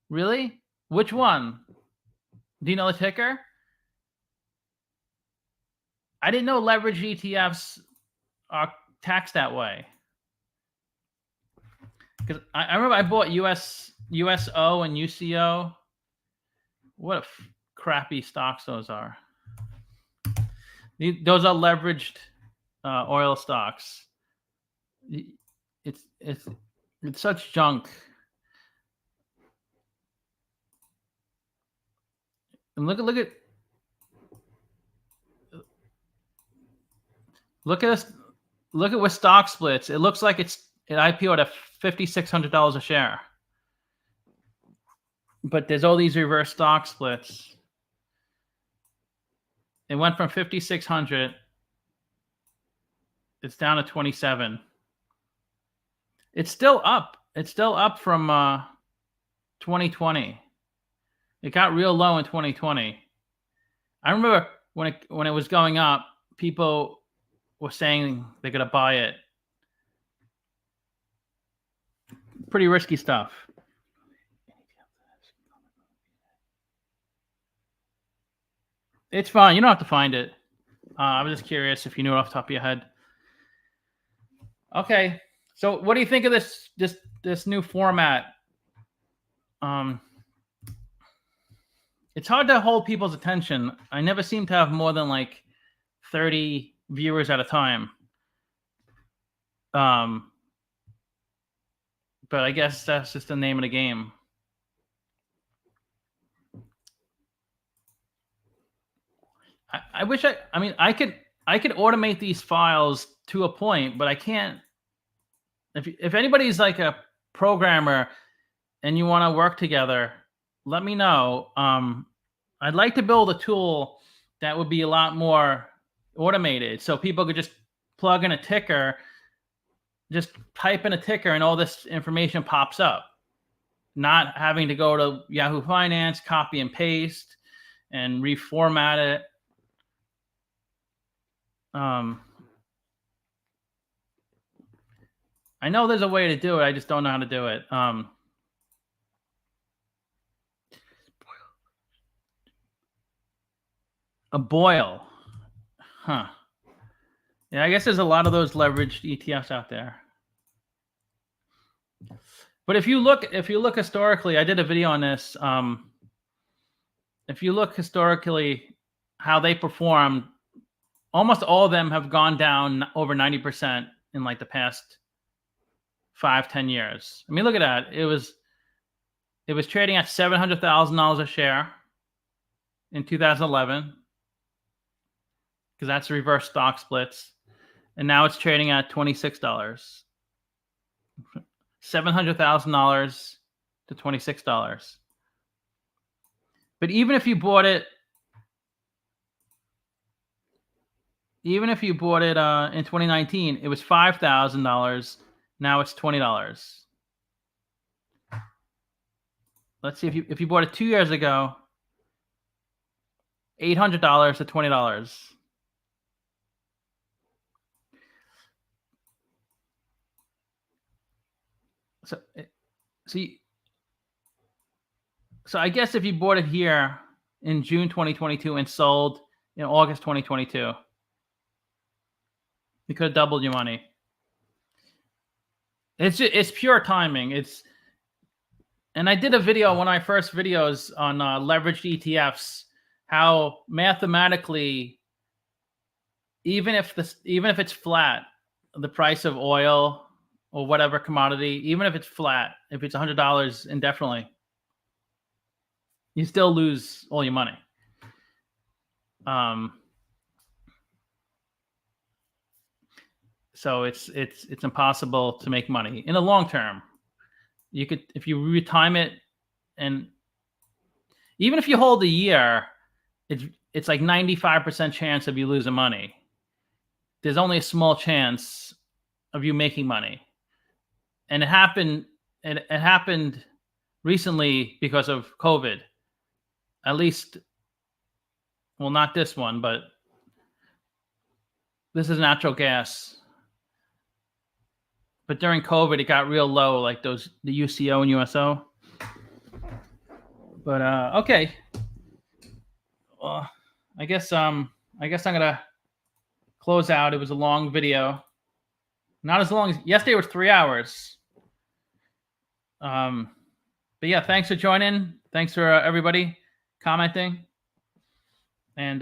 Really? Which one? Do you know the ticker? I didn't know leverage ETFs are taxed that way. Because I remember I bought USO and UCO. What crappy stocks those are. Those are leveraged oil stocks. It's such junk. And look at this. Look at what stock splits. It looks like it IPO'd at $5,600 a share. But there's all these reverse stock splits. It went from 5,600. It's down to 27. It's still up. It's still up from 2020. It got real low in 2020. I remember when it was going up, people were saying they're gonna buy it. Pretty risky stuff. It's fine. You don't have to find it. I was just curious if you knew it off the top of your head. Okay. So what do you think of this new format? It's hard to hold people's attention. I never seem to have more than like 30 viewers at a time. But I guess that's just the name of the game. I wish I could automate these files to a point, but I can't. If anybody's like a programmer and you want to work together, let me know. I'd like to build a tool that would be a lot more automated, so people could just plug in a ticker, just type in a ticker, and all this information pops up. Not having to go to Yahoo Finance, copy and paste, and reformat it. I know there's a way to do it. I just don't know how to do it. A boil. Huh. Yeah, I guess there's a lot of those leveraged ETFs out there. But if you look historically, I did a video on this. If you look historically how they performed, almost all of them have gone down over 90% in like the past 5-10 years. I mean, look at that. It was trading at $700,000 a share in 2011, because that's reverse stock splits, and now it's trading at $26. $700,000 to $26. But even if you bought it in 2019, it was $5,000. Now it's $20. Let's see, if you bought it 2 years ago, $800 to $20. So I guess if you bought it here in June 2022 and sold in August 2022, you could have doubled your money. It's pure timing. And I did a video, one of my first videos on leveraged ETFs, how mathematically, even if it's flat, the price of oil or whatever commodity, even if it's flat, if it's $100 indefinitely, you still lose all your money. So it's impossible to make money in the long term. You could, if you retime it, and even if you hold a year, it's like 95% chance of you losing money. There's only a small chance of you making money. And it happened recently because of COVID. At least, well, not this one, but this is natural gas. But during COVID, it got real low, like the UCO and USO. But okay. Well, I guess I'm gonna close out. It was a long video. Not as long as yesterday was 3 hours. But yeah, thanks for joining. Thanks for everybody commenting. And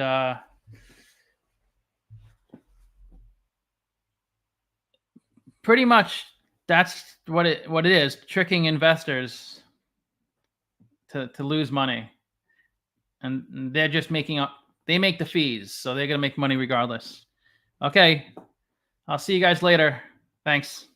pretty much that's what it is, tricking investors to lose money. And they're just they make the fees, so they're gonna make money regardless. Okay, I'll see you guys later. Thanks.